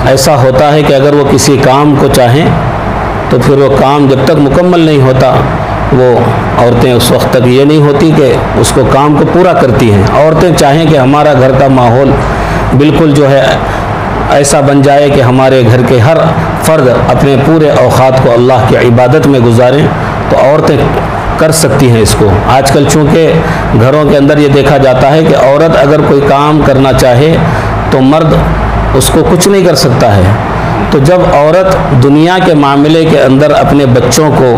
ایسا ہوتا ہے کہ اگر وہ کسی کام کو چاہیں تو پھر وہ کام جب تک مکمل نہیں ہوتا وہ عورتیں اس وقت تک یہ نہیں ہوتی کہ اس کو کام کو پورا کرتی ہیں۔ عورتیں چاہیں کہ ہمارا گھر کا ماحول بالکل جو ہے ایسا بن جائے کہ ہمارے گھر کے ہر فرد اپنے پورے اوقات کو اللہ کی عبادت میں گزاریں، تو عورتیں کر سکتی ہیں اس کو۔ آج کل چونکہ گھروں کے اندر یہ دیکھا جاتا ہے کہ عورت اگر کوئی کام کرنا چاہے تو مرد اس کو کچھ نہیں کر سکتا ہے۔ تو جب عورت دنیا کے معاملے کے اندر اپنے بچوں کو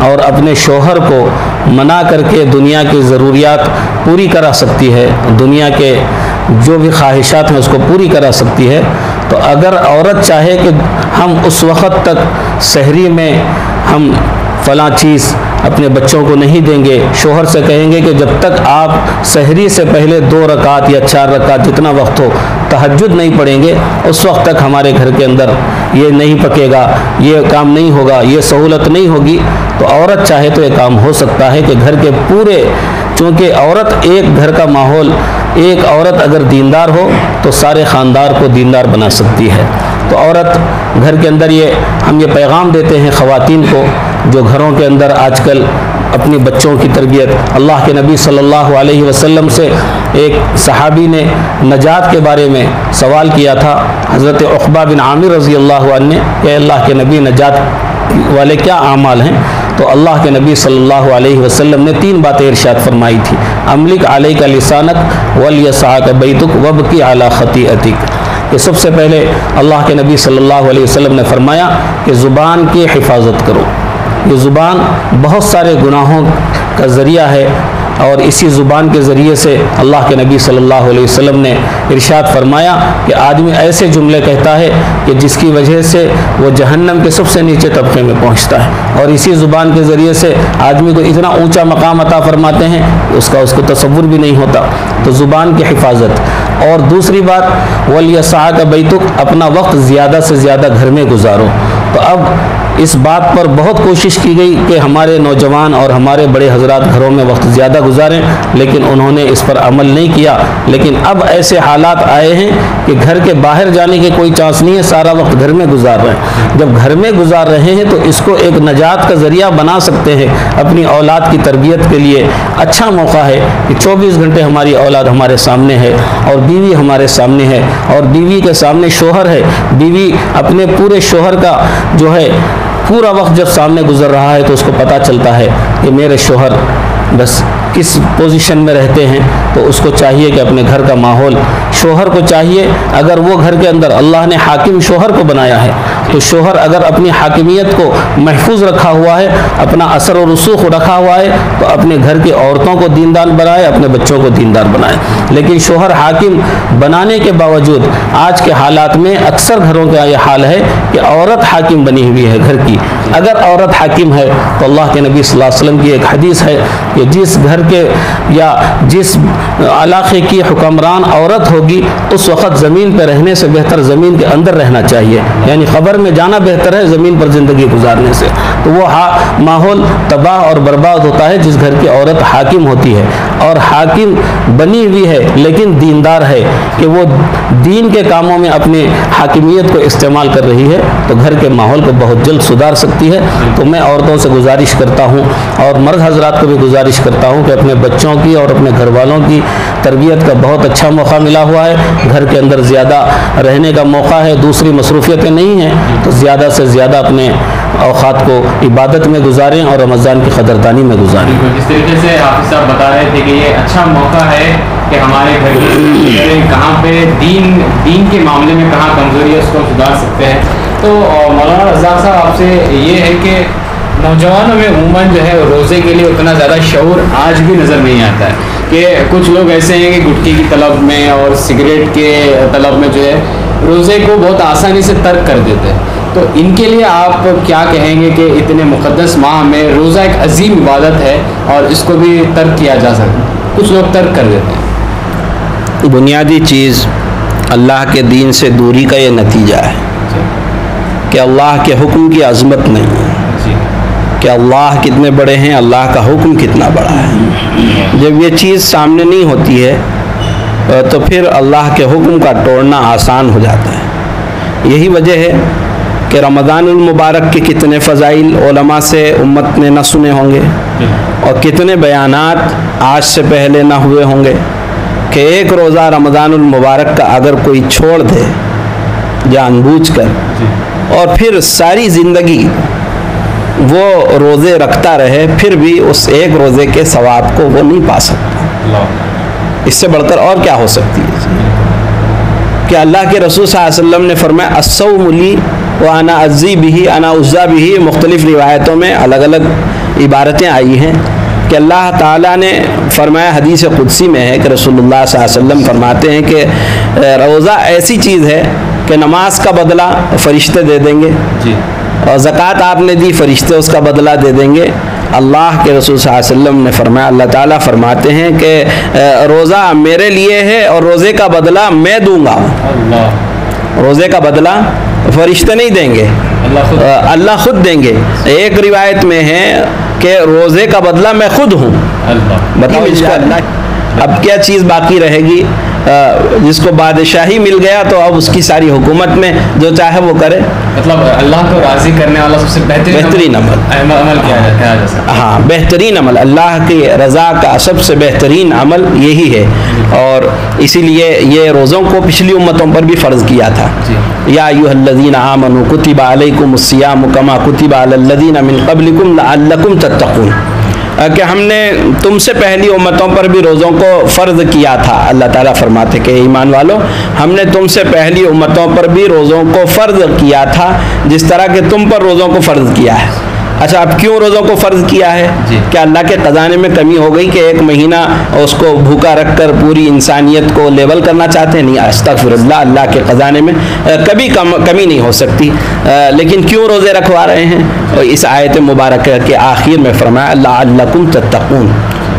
اور اپنے شوہر کو منا کر کے دنیا کی ضروریات پوری کرا سکتی ہے، دنیا کے جو بھی خواہشات ہیں اس کو پوری کرا سکتی ہے، تو اگر عورت چاہے کہ ہم اس وقت تک سحری میں ہم فلاں چیز اپنے بچوں کو نہیں دیں گے، شوہر سے کہیں گے کہ جب تک آپ سحری سے پہلے 2 رکعت یا 4 رکعت جتنا وقت ہو تہجد نہیں پڑھیں گے، اس وقت تک ہمارے گھر کے اندر یہ نہیں پکے گا، یہ کام نہیں ہوگا، یہ سہولت نہیں ہوگی۔ تو عورت چاہے تو یہ کام ہو سکتا ہے کہ گھر کے پورے، چونکہ عورت ایک گھر کا ماحول، ایک عورت اگر دیندار ہو تو سارے خاندان کو دیندار بنا سکتی ہے۔ تو عورت گھر کے اندر ہم یہ پیغام دیتے ہیں خواتین کو جو گھروں کے اندر آج کل اپنی بچوں کی تربیت، اللہ کے نبی صلی اللہ علیہ وسلم سے ایک صحابی نے نجات کے بارے میں سوال کیا تھا، حضرت عقبہ بن عامر رضی اللہ عنہ نے کہ اللہ کے نبی نجات والے کیا اعمال ہیں؟ تو اللہ کے نبی صلی اللہ علیہ وسلم نے 3 باتیں ارشاد فرمائی تھی، املک علیک لسانک ولیسعک بیتک وابکی علی خطیئتک۔ کہ سب سے پہلے اللہ کے نبی صلی اللہ علیہ وسلم نے فرمایا کہ زبان کی حفاظت کرو۔ یہ زبان بہت سارے گناہوں کا ذریعہ ہے، اور اسی زبان کے ذریعے سے اللہ کے نبی صلی اللہ علیہ وسلم نے ارشاد فرمایا کہ آدمی ایسے جملے کہتا ہے کہ جس کی وجہ سے وہ جہنم کے سب سے نیچے طبقے میں پہنچتا ہے، اور اسی زبان کے ذریعے سے آدمی کو اتنا اونچا مقام عطا فرماتے ہیں اس کو تصور بھی نہیں ہوتا۔ تو زبان کی حفاظت، اور دوسری بات ولیسعک بیتک، اپنا وقت زیادہ سے زیادہ گھر میں گزارو۔ تو اب اس بات پر بہت کوشش کی گئی کہ ہمارے نوجوان اور ہمارے بڑے حضرات گھروں میں وقت زیادہ گزاریں، لیکن انہوں نے اس پر عمل نہیں کیا۔ لیکن اب ایسے حالات آئے ہیں کہ گھر کے باہر جانے کے کوئی چانس نہیں ہے، سارا وقت گھر میں گزار رہے ہیں۔ جب گھر میں گزار رہے ہیں تو اس کو ایک نجات کا ذریعہ بنا سکتے ہیں اپنی اولاد کی تربیت کے لیے۔ اچھا موقع ہے کہ 24 گھنٹے ہماری اولاد ہمارے سامنے ہے، اور بیوی ہمارے سامنے ہے، اور بیوی کے سامنے شوہر ہے۔ بیوی اپنے پورے شوہر کا جو ہے پورا وقت جب سامنے گزر رہا ہے تو اس کو پتہ چلتا ہے کہ میرے شوہر بس کس پوزیشن میں رہتے ہیں، تو اس کو چاہیے کہ اپنے گھر کا ماحول، شوہر کو چاہیے اگر وہ گھر کے اندر اللہ نے حاکم شوہر کو بنایا ہے تو شوہر اگر اپنی حاکمیت کو محفوظ رکھا ہوا ہے، اپنا اثر و رسوخ رکھا ہوا ہے، تو اپنے گھر کی عورتوں کو دیندار بنائے، اپنے بچوں کو دیندار بنائے۔ لیکن شوہر حاکم بنانے کے باوجود آج کے حالات میں اکثر گھروں کا یہ حال ہے کہ عورت حاکم بنی ہوئی ہے گھر کی۔ اگر عورت حاکم ہے تو اللہ کے نبی صلی اللہ علیہ وسلم کی ایک حدیث ہے کہ جس گھر کے یا جس علاقے کی حکمران عورت ہوگی اس وقت زمین پہ رہنے سے بہتر زمین کے اندر رہنا چاہیے، یعنی قبر میں جانا بہتر ہے زمین پر زندگی گزارنے سے۔ تو وہ ماحول تباہ اور برباد ہوتا ہے جس گھر کی عورت حاکم ہوتی ہے، اور حاکم بنی ہوئی ہے لیکن دیندار ہے کہ وہ دین کے کاموں میں اپنی حاکمیت کو استعمال کر رہی ہے، تو گھر کے ماحول کو بہت جلد سدھار سکتی ہے۔ تو میں عورتوں سے گزارش کرتا ہوں اور مرد حضرات کو بھی گزارش کرتا ہوں کہ اپنے بچوں کی اور اپنے گھر والوں کی تربیت کا بہت اچھا موقع ملا ہوا ہے، گھر کے اندر زیادہ رہنے کا موقع ہے، دوسری مصروفیتیں نہیں ہیں، تو زیادہ سے زیادہ اپنے اوقات کو عبادت میں گزاریں اور رمضان کی قدردانی میں گزاریں۔ جس طریقے سے حافظ صاحب بتا رہے تھے کہ یہ اچھا موقع ہے کہ ہمارے گھر کے کہاں پہ دین کے معاملے میں کہاں کمزوری ہے اس کو سدھار سکتے ہیں۔ تو مولانا رزاق صاحب آپ سے یہ ہے کہ نوجوانوں میں عموماً جو ہے روزے کے لیے اتنا زیادہ شعور آج بھی نظر نہیں آتا ہے، کہ کچھ لوگ ایسے ہیں کہ گٹکی کی طلب میں اور سگریٹ کے طلب میں جو ہے روزے کو بہت آسانی سے ترک کر دیتے ہیں۔ تو ان کے لیے آپ کیا کہیں گے کہ اتنے مقدس ماہ میں روزہ ایک عظیم عبادت ہے اور اس کو بھی ترک کیا جا سکتا ہے، کچھ لوگ ترک کر دیتے ہیں؟ بنیادی چیز اللہ کے دین سے دوری کا یہ نتیجہ ہے کہ اللہ کے حکم کی عظمت نہیں ہے، کہ اللہ کتنے بڑے ہیں، اللہ کا حکم کتنا بڑا ہے۔ جب یہ چیز سامنے نہیں ہوتی ہے تو پھر اللہ کے حکم کا توڑنا آسان ہو جاتا ہے۔ یہی وجہ ہے کہ رمضان المبارک کے کتنے فضائل علماء سے امت نے نہ سنے ہوں گے، اور کتنے بیانات آج سے پہلے نہ ہوئے ہوں گے کہ ایک روزہ رمضان المبارک کا اگر کوئی چھوڑ دے جان بوجھ کر اور پھر ساری زندگی وہ روزے رکھتا رہے، پھر بھی اس ایک روزے کے ثواب کو وہ نہیں پا سکتا۔ اس سے بڑھ کر اور کیا ہو سکتی ہے کہ اللہ کے رسول صلی اللہ علیہ وسلم نے فرمایا الصوم لی وانا اجزی بہ انا اجزا بہ۔ مختلف روایتوں میں الگ الگ عبارتیں آئی ہیں کہ اللہ تعالیٰ نے فرمایا، حدیث قدسی میں ہے کہ رسول اللہ صلی اللہ علیہ وسلم فرماتے ہیں کہ روزہ ایسی چیز ہے کہ نماز کا بدلہ فرشتے دے دیں گے، اور زکوٰۃ آپ نے دی فرشتے اس کا بدلہ دے دیں گے۔ اللہ کے رسول صلی اللہ علیہ وسلم نے فرمایا، اللہ تعالیٰ فرماتے ہیں کہ روزہ میرے لیے ہے اور روزے کا بدلہ میں دوں گا۔ روزے کا بدلہ فرشتے نہیں دیں گے، اللہ خود دیں گے۔ ایک روایت میں ہے کہ روزے کا بدلہ میں خود ہوں۔ بتاؤ اس کو اب کیا چیز باقی رہے گی؟ جس کو بادشاہی مل گیا تو اب اس کی ساری حکومت میں جو چاہے وہ کرے۔ مطلب اللہ کو راضی کرنے والا سب سے بہترین عمل کیا جا سکتا ہے۔ ہاں، بہترین عمل، اللہ کی رضا کا سب سے بہترین عمل یہی ہے، اور اسی لیے یہ روزوں کو پچھلی امتوں پر بھی فرض کیا تھا۔ یا ایھا الذین آمنوا کتب علیکم الصیام کما کتب علی الذین من قبلکم لعلکم تتقون، کہ ہم نے تم سے پہلی امتوں پر بھی روزوں کو فرض کیا تھا۔ اللہ تعالیٰ فرماتے کہ ایمان والو، ہم نے تم سے پہلی امتوں پر بھی روزوں کو فرض کیا تھا جس طرح کہ تم پر روزوں کو فرض کیا ہے۔ اچھا، اب کیوں روزوں کو فرض کیا ہے؟ کہ اللہ کے خزانے میں کمی ہو گئی کہ ایک مہینہ اس کو بھوکا رکھ کر پوری انسانیت کو لیول کرنا چاہتے ہیں؟ نہیں، استغفر اللہ، اللہ کے خزانے میں کبھی کمی نہیں ہو سکتی۔ لیکن کیوں روزے رکھوا رہے ہیں؟ اس آیت مبارکہ کے آخر میں فرمایا لعلکم تتقون،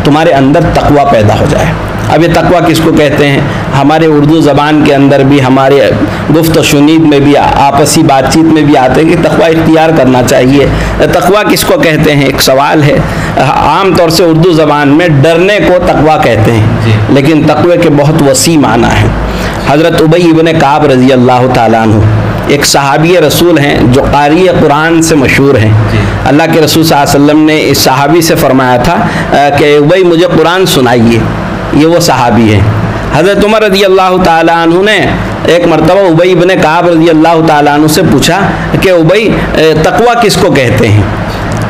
تمہارے اندر تقوی پیدا ہو جائے۔ اب یہ تقوی کس کو کہتے ہیں؟ ہمارے اردو زبان کے اندر بھی، ہمارے گفت و شنید میں بھی، آپسی بات چیت میں بھی آتے ہیں کہ تقوی اختیار کرنا چاہیے۔ تقوی کس کو کہتے ہیں؟ ایک سوال ہے۔ عام طور سے اردو زبان میں ڈرنے کو تقوی کہتے ہیں، لیکن تقوی کے بہت وسیع معنی ہیں۔ حضرت ابی ابن کعب رضی اللہ تعالیٰ عنہ ایک صحابی رسول ہیں جو قاری قرآن سے مشہور ہیں۔ اللہ کے رسول صلی اللہ علیہ وسلم نے اس صحابی سے فرمایا تھا کہ ابی مجھے قرآن سنائیے، یہ وہ صحابی ہیں۔ حضرت عمر رضی اللہ تعالیٰ عنہ نے ایک مرتبہ ابی ابن کعب رضی اللہ تعالیٰ عنہ سے پوچھا کہ ابی تقوی کس کو کہتے ہیں؟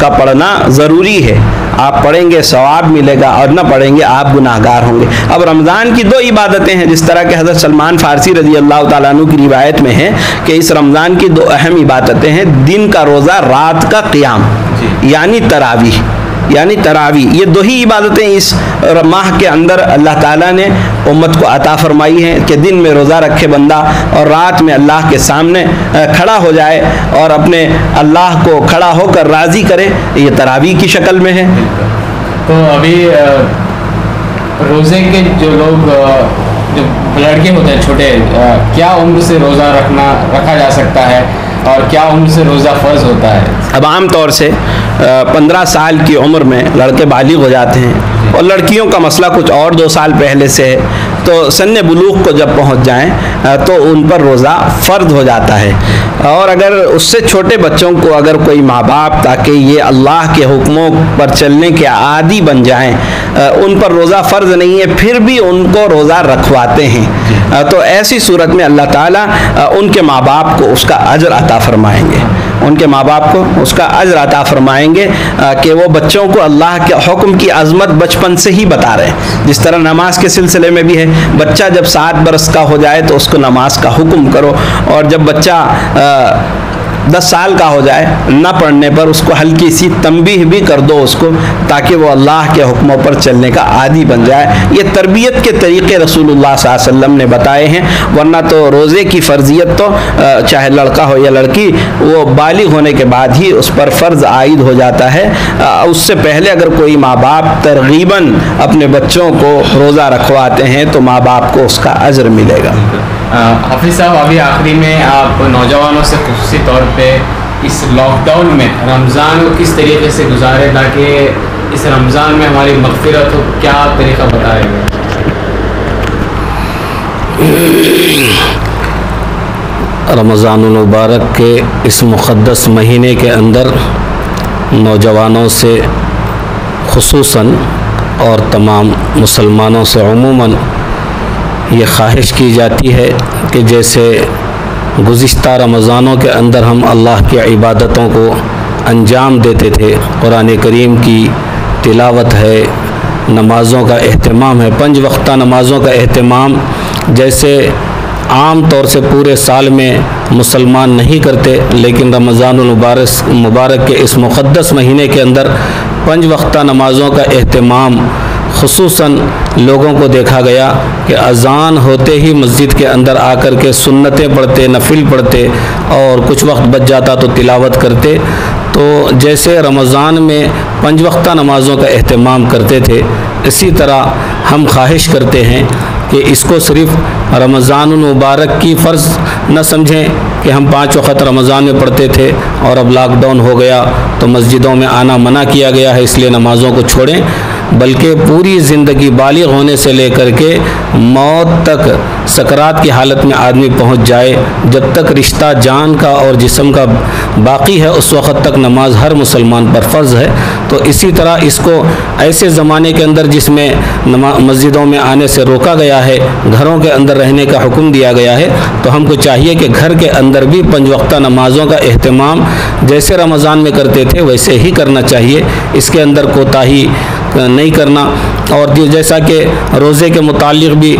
کا پڑھنا ضروری ہے. آپ پڑھیں گے ثواب ملے گا اور نہ پڑھیں گے آپ گناہگار ہوں گے. اب رمضان کی 2 عبادتیں ہیں، جس طرح کہ حضرت سلمان فارسی رضی اللہ تعالیٰ عنہ کی روایت میں ہے کہ اس رمضان کی 2 اہم عبادتیں ہیں. دن کا روزہ، رات کا قیام، یعنی تراویح. یہ 2 ہی عبادتیں اس ماہ کے اندر اللہ تعالیٰ نے امت کو عطا فرمائی ہیں کہ دن میں روزہ رکھے بندہ اور رات میں اللہ کے سامنے کھڑا ہو جائے اور اپنے اللہ کو کھڑا ہو کر راضی کرے. یہ تراویح کی شکل میں ہے. تو ابھی روزے کے جو لوگ جو لڑکے ہوتے ہیں چھوٹے، کیا عمر سے روزہ رکھا جا سکتا ہے اور کیا عمر سے روزہ فرض ہوتا ہے؟ اب عام طور سے 15 سال کی عمر میں لڑکے بالغ ہو جاتے ہیں اور لڑکیوں کا مسئلہ کچھ اور 2 سال پہلے سے ہے. تو سن بلوغ کو جب پہنچ جائیں تو ان پر روزہ فرض ہو جاتا ہے. اور اگر اس سے چھوٹے بچوں کو اگر کوئی ماں باپ تاکہ یہ اللہ کے حکموں پر چلنے کے عادی بن جائیں، ان پر روزہ فرض نہیں ہے پھر بھی ان کو روزہ رکھواتے ہیں، تو ایسی صورت میں اللہ تعالیٰ ان کے ماں باپ کو اس کا اجر عطا فرمائیں گے. ان کے ماں باپ کو اس کا اجر عطا فرمائیں گے کہ وہ بچوں کو اللہ کے حکم کی عظمت بچپن سے ہی بتا رہے ہیں. جس طرح نماز کے سلسلے میں بھی ہے، بچہ جب 7 برس کا ہو جائے تو اس کو نماز کا حکم کرو، اور جب بچہ 10 سال کا ہو جائے نہ پڑھنے پر اس کو ہلکی سی تنبیہ بھی کر دو اس کو، تاکہ وہ اللہ کے حکموں پر چلنے کا عادی بن جائے. یہ تربیت کے طریقے رسول اللہ صلی اللہ علیہ وسلم نے بتائے ہیں. ورنہ تو روزے کی فرضیت تو چاہے لڑکا ہو یا لڑکی، وہ بالغ ہونے کے بعد ہی اس پر فرض عائد ہو جاتا ہے. اس سے پہلے اگر کوئی ماں باپ ترغیباً اپنے بچوں کو روزہ رکھواتے ہیں تو ماں باپ کو اس کا اجر ملے گا. حافظ صاحب، ابھی آخری میں آپ نوجوانوں سے خصوصی طور پہ اس لاک ڈاؤن میں رمضان کو کس طریقے سے گزارے تاکہ اس رمضان میں ہماری مغفرت ہو، کیا طریقہ بتائیں گے؟ رمضان المبارک کے اس مقدس مہینے کے اندر نوجوانوں سے خصوصاً اور تمام مسلمانوں سے عموماً یہ خواہش کی جاتی ہے کہ جیسے گزشتہ رمضانوں کے اندر ہم اللہ کی عبادتوں کو انجام دیتے تھے، قرآن کریم کی تلاوت ہے، نمازوں کا اہتمام ہے، 5 وقتہ نمازوں کا اہتمام جیسے عام طور سے پورے سال میں مسلمان نہیں کرتے، لیکن رمضان المبارک کے اس مقدس مہینے کے اندر 5 وقتہ نمازوں کا اہتمام خصوصاً لوگوں کو دیکھا گیا کہ اذان ہوتے ہی مسجد کے اندر آ کر کے سنتیں پڑھتے، نفل پڑھتے اور کچھ وقت بچ جاتا تو تلاوت کرتے. تو جیسے رمضان میں 5 وقتہ نمازوں کا اہتمام کرتے تھے، اسی طرح ہم خواہش کرتے ہیں کہ اس کو صرف رمضان المبارک کی فرض نہ سمجھیں کہ ہم 5 وقت رمضان میں پڑھتے تھے اور اب لاک ڈاؤن ہو گیا تو مسجدوں میں آنا منع کیا گیا ہے اس لیے نمازوں کو چھوڑیں، بلکہ پوری زندگی بالغ ہونے سے لے کر کے موت تک سکرات کی حالت میں آدمی پہنچ جائے، جب تک رشتہ جان کا اور جسم کا باقی ہے اس وقت تک نماز ہر مسلمان پر فرض ہے. تو اسی طرح اس کو ایسے زمانے کے اندر جس میں مسجدوں میں آنے سے روکا گیا ہے، گھروں کے اندر رہنے کا حکم دیا گیا ہے، تو ہم کو چاہیے کہ گھر کے اندر بھی 5 وقتہ نمازوں کا اہتمام جیسے رمضان میں کرتے تھے ویسے ہی کرنا چاہیے، اس کے اندر کوتاہی نہیں کرنا. اور جیسا کہ روزے کے متعلق بھی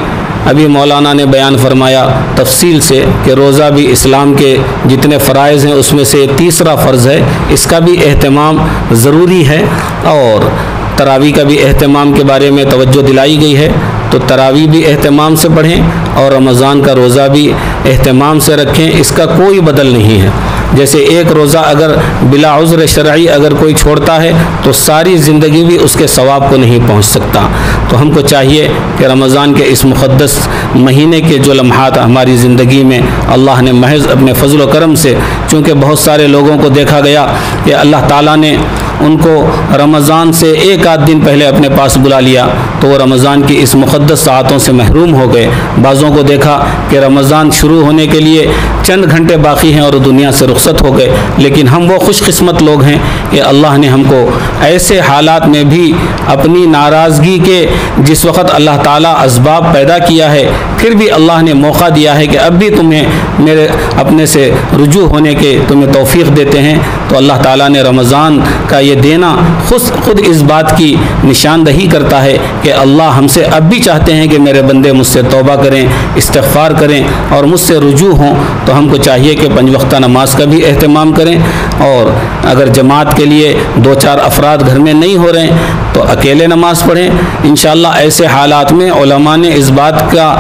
ابھی مولانا نے بیان فرمایا تفصیل سے کہ روزہ بھی اسلام کے جتنے فرائض ہیں اس میں سے تیسرا فرض ہے، اس کا بھی اہتمام ضروری ہے. اور تراویح کا بھی اہتمام کے بارے میں توجہ دلائی گئی ہے، تو تراویح بھی اہتمام سے پڑھیں اور رمضان کا روزہ بھی اہتمام سے رکھیں، اس کا کوئی بدل نہیں ہے. جیسے ایک روزہ اگر بلا عذر شرعی اگر کوئی چھوڑتا ہے تو ساری زندگی بھی اس کے ثواب کو نہیں پہنچ سکتا. تو ہم کو چاہیے کہ رمضان کے اس مقدس مہینے کے جو لمحات ہماری زندگی میں اللہ نے محض اپنے فضل و کرم سے، چونکہ بہت سارے لوگوں کو دیکھا گیا کہ اللہ تعالیٰ نے ان کو رمضان سے 1 دن پہلے اپنے پاس بلا لیا تو وہ رمضان کی اس مقدس ساعتوں سے محروم ہو گئے. بعضوں کو دیکھا کہ رمضان شروع ہونے کے لیے چند گھنٹے باقی ہیں اور دنیا سے رخصت ہو گئے، لیکن ہم وہ خوش قسمت لوگ ہیں کہ اللہ نے ہم کو ایسے حالات میں بھی اپنی ناراضگی کے جس وقت اللہ تعالیٰ اسباب پیدا کیا ہے، پھر بھی اللہ نے موقع دیا ہے کہ اب بھی تمہیں میرے اپنے سے رجوع ہونے کے تمہیں توفیق دیتے ہیں۔ تو اللہ تعالیٰ نے رمضان کا یہ دینا خود اس بات کی نشاندہی کرتا ہے کہ اللہ ہم سے اب بھی چاہتے ہیں کہ میرے بندے مجھ سے توبہ کریں، استغفار کریں اور مجھ سے رجوع ہوں۔ تو ہم کو چاہیے کہ 5 وقتہ نماز کا بھی اہتمام کریں، اور اگر جماعت کے لیے 2-4 افراد گھر میں نہیں ہو رہے ہیں تو اکیلے نماز پڑھیں۔ انشاءاللہ ایسے حالات میں علماء نے اس بات کا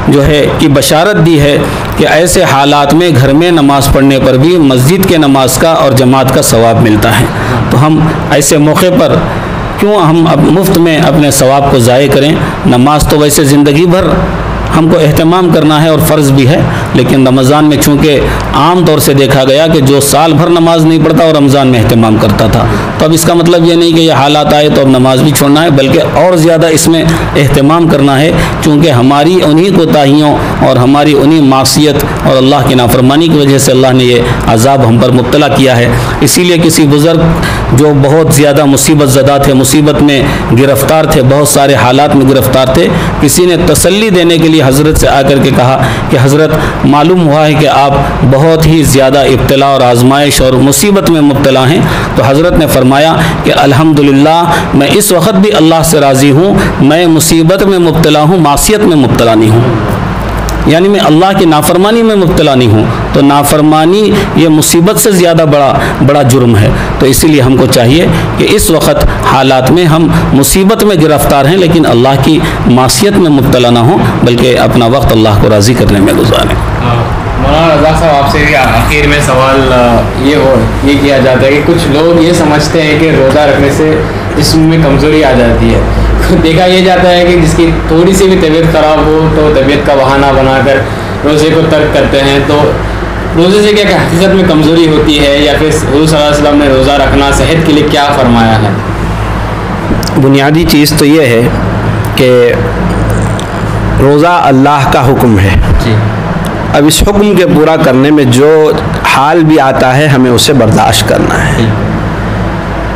جو ہے کہ بشارت دی ہے کہ ایسے حالات میں گھر میں نماز پڑھنے پر بھی مسجد کے نماز کا اور جماعت کا ثواب ملتا ہے۔ تو ہم ایسے موقع پر کیوں ہم مفت میں اپنے ثواب کو ضائع کریں؟ نماز تو ویسے زندگی بھر ہم کو اہتمام کرنا ہے اور فرض بھی ہے، لیکن رمضان میں چونکہ عام طور سے دیکھا گیا کہ جو سال بھر نماز نہیں پڑھتا اور رمضان میں اہتمام کرتا تھا، تو اب اس کا مطلب یہ نہیں کہ یہ حالات آئے تو اب نماز بھی چھوڑنا ہے، بلکہ اور زیادہ اس میں اہتمام کرنا ہے، چونکہ ہماری انہی کوتاہیوں اور ہماری انہی معصیت اور اللہ کی نافرمانی کی وجہ سے اللہ نے یہ عذاب ہم پر مبتلا کیا ہے۔ اسی لیے کسی بزرگ جو بہت زیادہ مصیبت زدہ تھے، مصیبت میں گرفتار تھے، بہت سارے حالات میں گرفتار تھے، کسی نے تسلی دینے کے لیے حضرت سے آ کر کے کہا کہ حضرت معلوم ہوا ہے کہ آپ بہت ہی زیادہ ابتلا اور آزمائش اور مصیبت میں مبتلا ہیں۔ تو حضرت نے فرمایا کہ الحمدللہ میں اس وقت بھی اللہ سے راضی ہوں، میں مصیبت میں مبتلا ہوں، معصیت میں مبتلا نہیں ہوں، یعنی میں اللہ کی نافرمانی میں مبتلا نہیں ہوں۔ تو نافرمانی یہ مصیبت سے زیادہ بڑا جرم ہے۔ تو اسی لیے ہم کو چاہیے کہ اس وقت حالات میں ہم مصیبت میں گرفتار ہیں لیکن اللہ کی معصیت میں مبتلا نہ ہوں، بلکہ اپنا وقت اللہ کو راضی کرنے میں گزاریں۔ مولانا رضا صاحب، آپ سے بھی آخر میں سوال یہ کیا جاتا ہے کہ کچھ لوگ یہ سمجھتے ہیں کہ روزہ رکھنے سے جسم میں کمزوری آ جاتی ہے۔ دیکھا یہ جاتا ہے کہ جس کی تھوڑی سی بھی طبیعت خراب ہو تو طبیعت کا بہانہ بنا کر روزے کو ترک کرتے ہیں۔ تو روزے سے کیا حقیقت میں کمزوری ہوتی ہے، یا پھر حضور صلی اللہ علیہ وسلم نے روزہ رکھنا صحت کے لیے کیا فرمایا ہے؟ بنیادی چیز تو یہ ہے کہ روزہ اللہ کا حکم ہے، جی، اب اس حکم کے پورا کرنے میں جو حال بھی آتا ہے ہمیں اسے برداشت کرنا ہے۔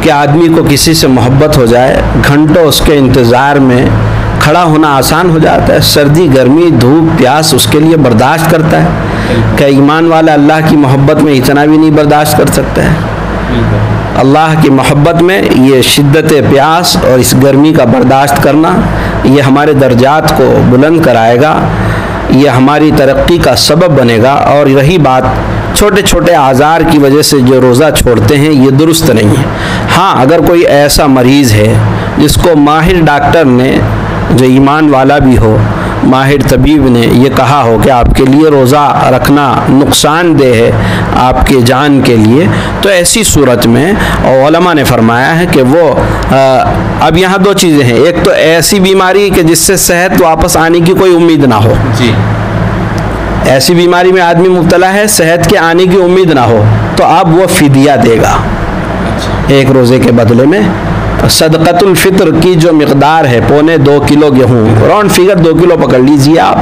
کہ آدمی کو کسی سے محبت ہو جائے، گھنٹوں اس کے انتظار میں کھڑا ہونا آسان ہو جاتا ہے، سردی گرمی دھوپ پیاس اس کے لیے برداشت کرتا ہے۔ کہ ایمان والا اللہ کی محبت میں اتنا بھی نہیں برداشت کر سکتا ہے؟ اللہ کی محبت میں یہ شدت پیاس اور اس گرمی کا برداشت کرنا، یہ ہمارے درجات کو بلند کرائے گا، یہ ہماری ترقی کا سبب بنے گا۔ اور رہی بات چھوٹے چھوٹے آزار کی وجہ سے جو روزہ چھوڑتے ہیں، یہ درست نہیں ہے۔ ہاں، اگر کوئی ایسا مریض ہے جس کو ماہر ڈاکٹر نے، جو ایمان والا بھی ہو، ماہر طبیب نے یہ کہا ہو کہ آپ کے لیے روزہ رکھنا نقصان دہ ہے آپ کے جان کے لیے، تو ایسی صورت میں علماء نے فرمایا ہے کہ وہ اب یہاں 2 چیزیں ہیں، ایک تو ایسی بیماری کہ جس سے صحت واپس آنے کی کوئی امید نہ ہو، جی، ایسی بیماری میں آدمی مبتلا ہے صحت کے آنے کی امید نہ ہو، تو اب وہ فدیہ دے گا ایک روزے کے بدلے میں۔ صدقۃ الفطر کی جو مقدار ہے 2.25 کلو گیہوں، راؤنڈ فگر 2 کلو پکڑ لیجئے آپ،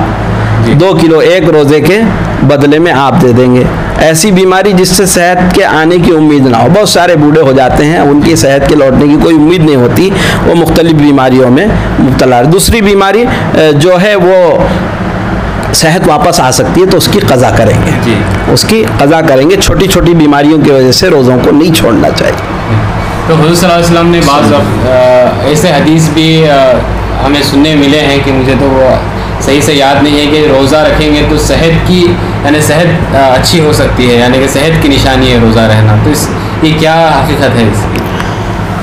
2 کلو ایک روزے کے بدلے میں آپ دے دیں گے۔ ایسی بیماری جس سے صحت کے آنے کی امید نہ ہو، بہت سارے بوڑھے ہو جاتے ہیں، ان کی صحت کے لوٹنے کی کوئی امید نہیں ہوتی، وہ مختلف بیماریوں میں مبتلا ہے۔ دوسری بیماری جو ہے وہ صحت واپس آ سکتی ہے تو اس کی قضا کریں گے، جی، اس کی قضا کریں گے۔ چھوٹی چھوٹی بیماریوں کی وجہ سے روزوں کو نہیں چھوڑنا چاہیے۔ تو حضور صلی اللہ علیہ وسلم نے بعض ایسے حدیث بھی ہمیں سننے ملے ہیں کہ مجھے تو وہ صحیح سے یاد نہیں ہے کہ روزہ رکھیں گے تو صحت کی یعنی صحت اچھی ہو سکتی ہے، یعنی کہ صحت کی نشانی ہے روزہ رہنا، تو یہ کیا حقیقت ہے اس کی؟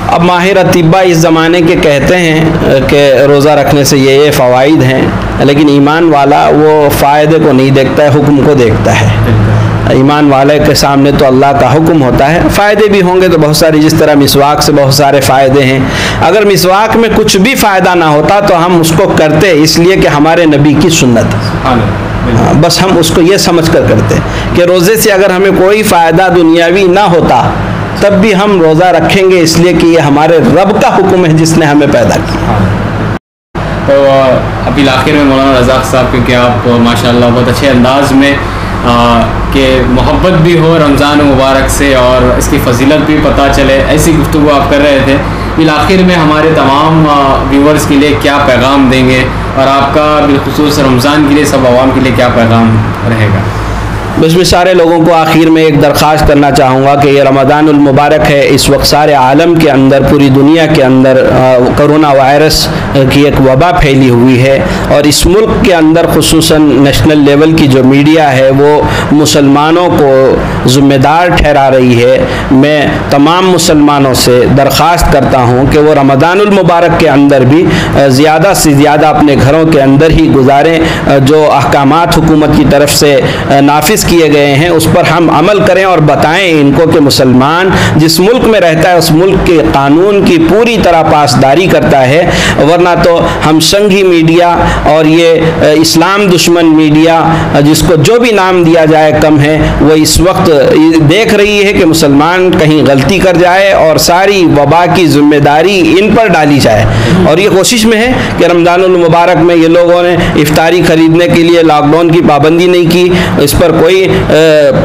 اب ماہر اطباء اس زمانے کے کہتے ہیں کہ روزہ رکھنے سے یہ فوائد ہیں، لیکن ایمان والا وہ فائدے کو نہیں دیکھتا ہے، حکم کو دیکھتا ہے۔ ایمان والے کے سامنے تو اللہ کا حکم ہوتا ہے، فائدے بھی ہوں گے تو بہت سارے، جس طرح مسواک سے بہت سارے فائدے ہیں۔ اگر مسواک میں کچھ بھی فائدہ نہ ہوتا تو ہم اس کو کرتے اس لیے کہ ہمارے نبی کی سنت، بس ہم اس کو یہ سمجھ کر کرتے کہ روزے سے اگر ہمیں کوئی فائدہ دنیاوی نہ ہوتا تب بھی ہم روزہ رکھیں گے اس لیے کہ یہ ہمارے رب کا حکم ہے جس نے ہمیں پیدا کیا۔ تو ابھی آخر میں مولانا رزاق صاحب، کیونکہ آپ ماشاءاللہ بہت اچھے انداز میں کہ محبت بھی ہو رمضان مبارک سے اور اس کی فضیلت بھی پتہ چلے، ایسی گفتگو آپ کر رہے تھے۔ بالآخر میں ہمارے تمام ویورز کے لیے کیا پیغام دیں گے، اور آپ کا بالخصوص رمضان کے لیے سب عوام کے لیے کیا پیغام رہے گا؟ بس میں سارے لوگوں کو آخر میں ایک درخواست کرنا چاہوں گا کہ یہ رمضان المبارک ہے، اس وقت سارے عالم کے اندر، پوری دنیا کے اندر کرونا وائرس کی ایک وبا پھیلی ہوئی ہے، اور اس ملک کے اندر خصوصاً نیشنل لیول کی جو میڈیا ہے وہ مسلمانوں کو ذمہ دار ٹھہرا رہی ہے۔ میں تمام مسلمانوں سے درخواست کرتا ہوں کہ وہ رمضان المبارک کے اندر بھی زیادہ سے زیادہ اپنے گھروں کے اندر ہی گزاریں، جو احکامات حکومت کی طرف سے نافذ کیے گئے ہیں اس پر ہم عمل کریں، اور بتائیں ان کو کہ مسلمان جس ملک میں رہتا ہے اس ملک کے قانون کی پوری طرح پاسداری کرتا ہے، ورنہ تو ہم سنگھی میڈیا اور یہ اسلام دشمن میڈیا جس کو جو بھی نام دیا جائے کم ہے، وہ اس وقت دیکھ رہی ہے کہ مسلمان کہیں غلطی کر جائے اور ساری وبا کی ذمہ داری ان پر ڈالی جائے، اور یہ کوشش میں ہے کہ رمضان المبارک میں یہ لوگوں نے افطاری خریدنے کے لیے لاک ڈاؤن کی پابندی نہیں کی، اس پر کوئی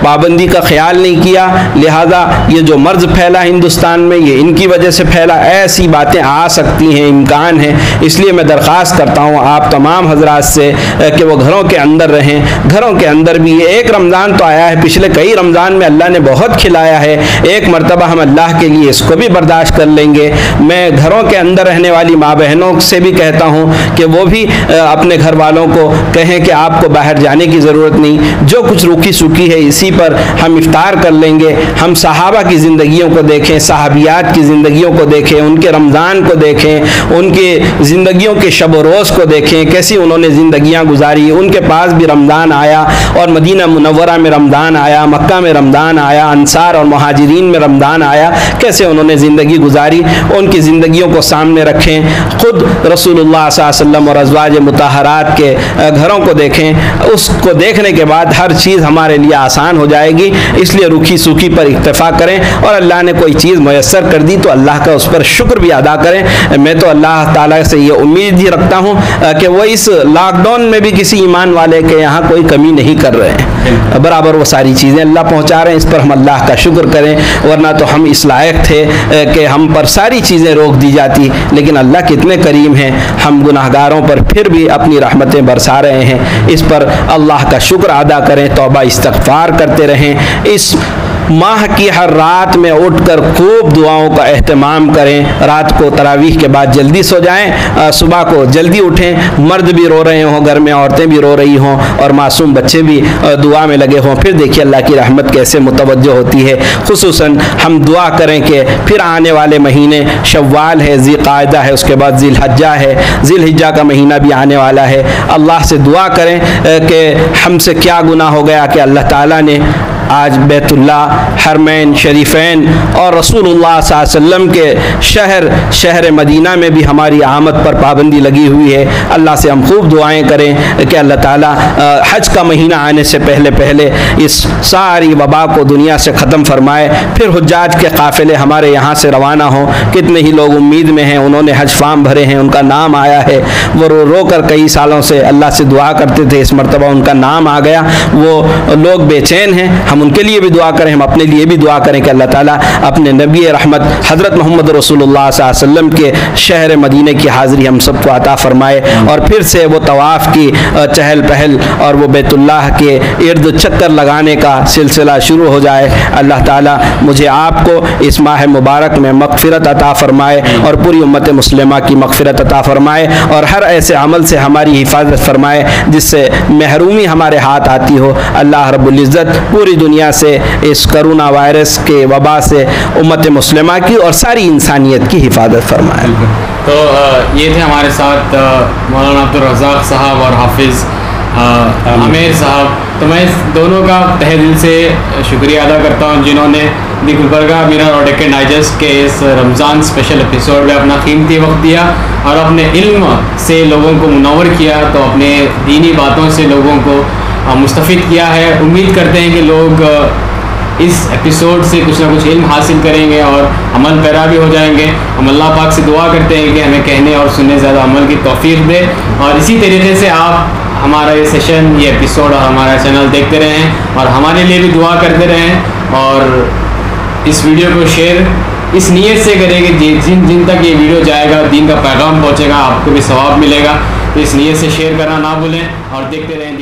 پابندی کا خیال نہیں کیا، لہذا یہ جو مرض پھیلا ہندوستان میں یہ ان کی وجہ سے پھیلا۔ ایسی باتیں آ سکتی ہیں، امکان ہے، اس لیے میں درخواست کرتا ہوں آپ تمام حضرات سے کہ وہ گھروں کے اندر رہیں۔ گھروں کے اندر بھی یہ ایک رمضان تو آیا ہے، پچھلے کئی رمضان میں اللہ نے بہت کھلایا ہے، ایک مرتبہ ہم اللہ کے لیے اس کو بھی برداشت کر لیں گے۔ میں گھروں کے اندر رہنے والی ماں بہنوں سے بھی کہتا ہوں کہ وہ بھی اپنے گھر والوں کو کہیں کہ آپ کو باہر جانے کی ضرورت نہیں، جو کچھ روکی سوکھی ہے اسی پر ہم افطار کر لیں گے۔ ہم صحابہ کی زندگیوں کو دیکھیں، صحابیات کی زندگیوں کو دیکھیں، ان کے رمضان کو دیکھیں، ان کی زندگیوں کے شب و روز کو دیکھیں، کیسی انہوں نے زندگیاں گزاری۔ ان کے پاس بھی رمضان آیا، اور مدینہ منورہ میں رمضان آیا، مکہ میں رمضان آیا، انصار اور مہاجرین میں رمضان آیا، کیسے انہوں نے زندگی گزاری، ان کی زندگیوں کو سامنے رکھیں۔ خود رسول اللہ صلی اللہ علیہ وسلم اور ازواج مطہرات کے گھروں کو دیکھیں، اس کو دیکھنے کے بعد ہر چیز ہمارے لیے آسان ہو جائے گی۔ اس لیے روکھی سوکھی پر اکتفا کریں، اور اللہ نے کوئی چیز میسر کر دی تو اللہ کا اس پر شکر بھی ادا کریں۔ میں تو اللہ تعالیٰ سے یہ امید ہی رکھتا ہوں کہ وہ اس لاک ڈاؤن میں بھی کسی ایمان والے کے یہاں کوئی کمی نہیں کر رہے ہیں، برابر وہ ساری چیزیں اللہ پہنچا رہے ہیں، اس پر ہم اللہ کا شکر کریں، ورنہ تو ہم اس لائق تھے کہ ہم پر ساری چیزیں روک دی جاتی، لیکن اللہ کتنے کریم ہیں، ہم گناہ گاروں پر پھر بھی اپنی رحمتیں برسا رہے ہیں۔ اس پر اللہ کا شکر ادا کریں، توبہ استغفار کرتے رہیں۔ اس ماہ کی ہر رات میں اٹھ کر خوب دعاؤں کا اہتمام کریں، رات کو تراویح کے بعد جلدی سو جائیں، صبح کو جلدی اٹھیں، مرد بھی رو رہے ہوں گھر میں، عورتیں بھی رو رہی ہوں، اور معصوم بچے بھی دعا میں لگے ہوں، پھر دیکھیے اللہ کی رحمت کیسے متوجہ ہوتی ہے۔ خصوصاً ہم دعا کریں کہ پھر آنے والے مہینے شوال ہے، ذی قعدہ ہے، اس کے بعد ذی الحجہ ہے، ذی الحجہ کا مہینہ بھی آنے والا ہے۔ اللہ سے دعا کریں کہ ہم سے کیا گناہ ہو گیا کہ اللہ تعالیٰ نے آج بیت اللہ، حرمین شریفین اور رسول اللہ صلی اللہ علیہ وسلم کے شہر مدینہ میں بھی ہماری آمد پر پابندی لگی ہوئی ہے۔ اللہ سے ہم خوب دعائیں کریں کہ اللہ تعالیٰ حج کا مہینہ آنے سے پہلے اس ساری وبا کو دنیا سے ختم فرمائے، پھر حجاج کے قافلے ہمارے یہاں سے روانہ ہوں۔ کتنے ہی لوگ امید میں ہیں، انہوں نے حج فارم بھرے ہیں، ان کا نام آیا ہے، وہ رو کر کئی سالوں سے اللہ سے دعا کرتے تھے، اس مرتبہ ان کا نام آ گیا، وہ لوگ بے چین ہیں۔ ہم ان کے لیے بھی دعا کریں، ہم اپنے لیے بھی دعا کریں کہ اللہ تعالیٰ اپنے نبی رحمت حضرت محمد رسول اللہ صلی اللہ علیہ وسلم کے شہر مدینہ کی حاضری ہم سب کو عطا فرمائے، اور پھر سے وہ طواف کی چہل پہل اور وہ بیت اللہ کے ارد چکر لگانے کا سلسلہ شروع ہو جائے۔ اللہ تعالیٰ مجھے آپ کو اس ماہ مبارک میں مغفرت عطا فرمائے، اور پوری امت مسلمہ کی مغفرت عطا فرمائے، اور ہر ایسے عمل سے ہماری حفاظت فرمائے جس سے محرومی ہمارے ہاتھ آتی ہو۔ اللہ رب العزت پوری دنیا سے اس کرونا وائرس کے وبا سے امت مسلمہ کی اور ساری انسانیت کی حفاظت فرمائے۔ تو یہ تھے ہمارے ساتھ مولانا عبدالرزاق صاحب اور حافظ عامر صاحب۔ تو میں دونوں کا تہہ دل سے شکریہ ادا کرتا ہوں جنہوں نے دی گلبرگہ مرر اور ڈیکن ڈائجسٹ کے اس رمضان اسپیشل ایپیسوڈ میں اپنا قیمتی وقت دیا اور اپنے علم سے لوگوں کو منور کیا، تو اپنے دینی باتوں سے لوگوں کو مستفید کیا ہے۔ امید کرتے ہیں کہ لوگ اس ایپیسوڈ سے کچھ نہ کچھ علم حاصل کریں گے اور عمل پیرا بھی ہو جائیں گے۔ ہم اللہ پاک سے دعا کرتے ہیں کہ ہمیں کہنے اور سننے زیادہ عمل کی توفیق دے، اور اسی طریقے سے آپ ہمارا یہ سیشن، یہ ایپیسوڈ اور ہمارا چینل دیکھتے رہیں اور ہمارے لیے بھی دعا کرتے رہیں، اور اس ویڈیو کو شیئر اس نیت سے کریں کہ جن تک یہ ویڈیو جائے گا، دین کا پیغام پہنچے گا، آپ کو بھی ثواب ملے گا، تو اس نیت سے شیئر کرنا نہ بھولیں اور دیکھتے رہیں۔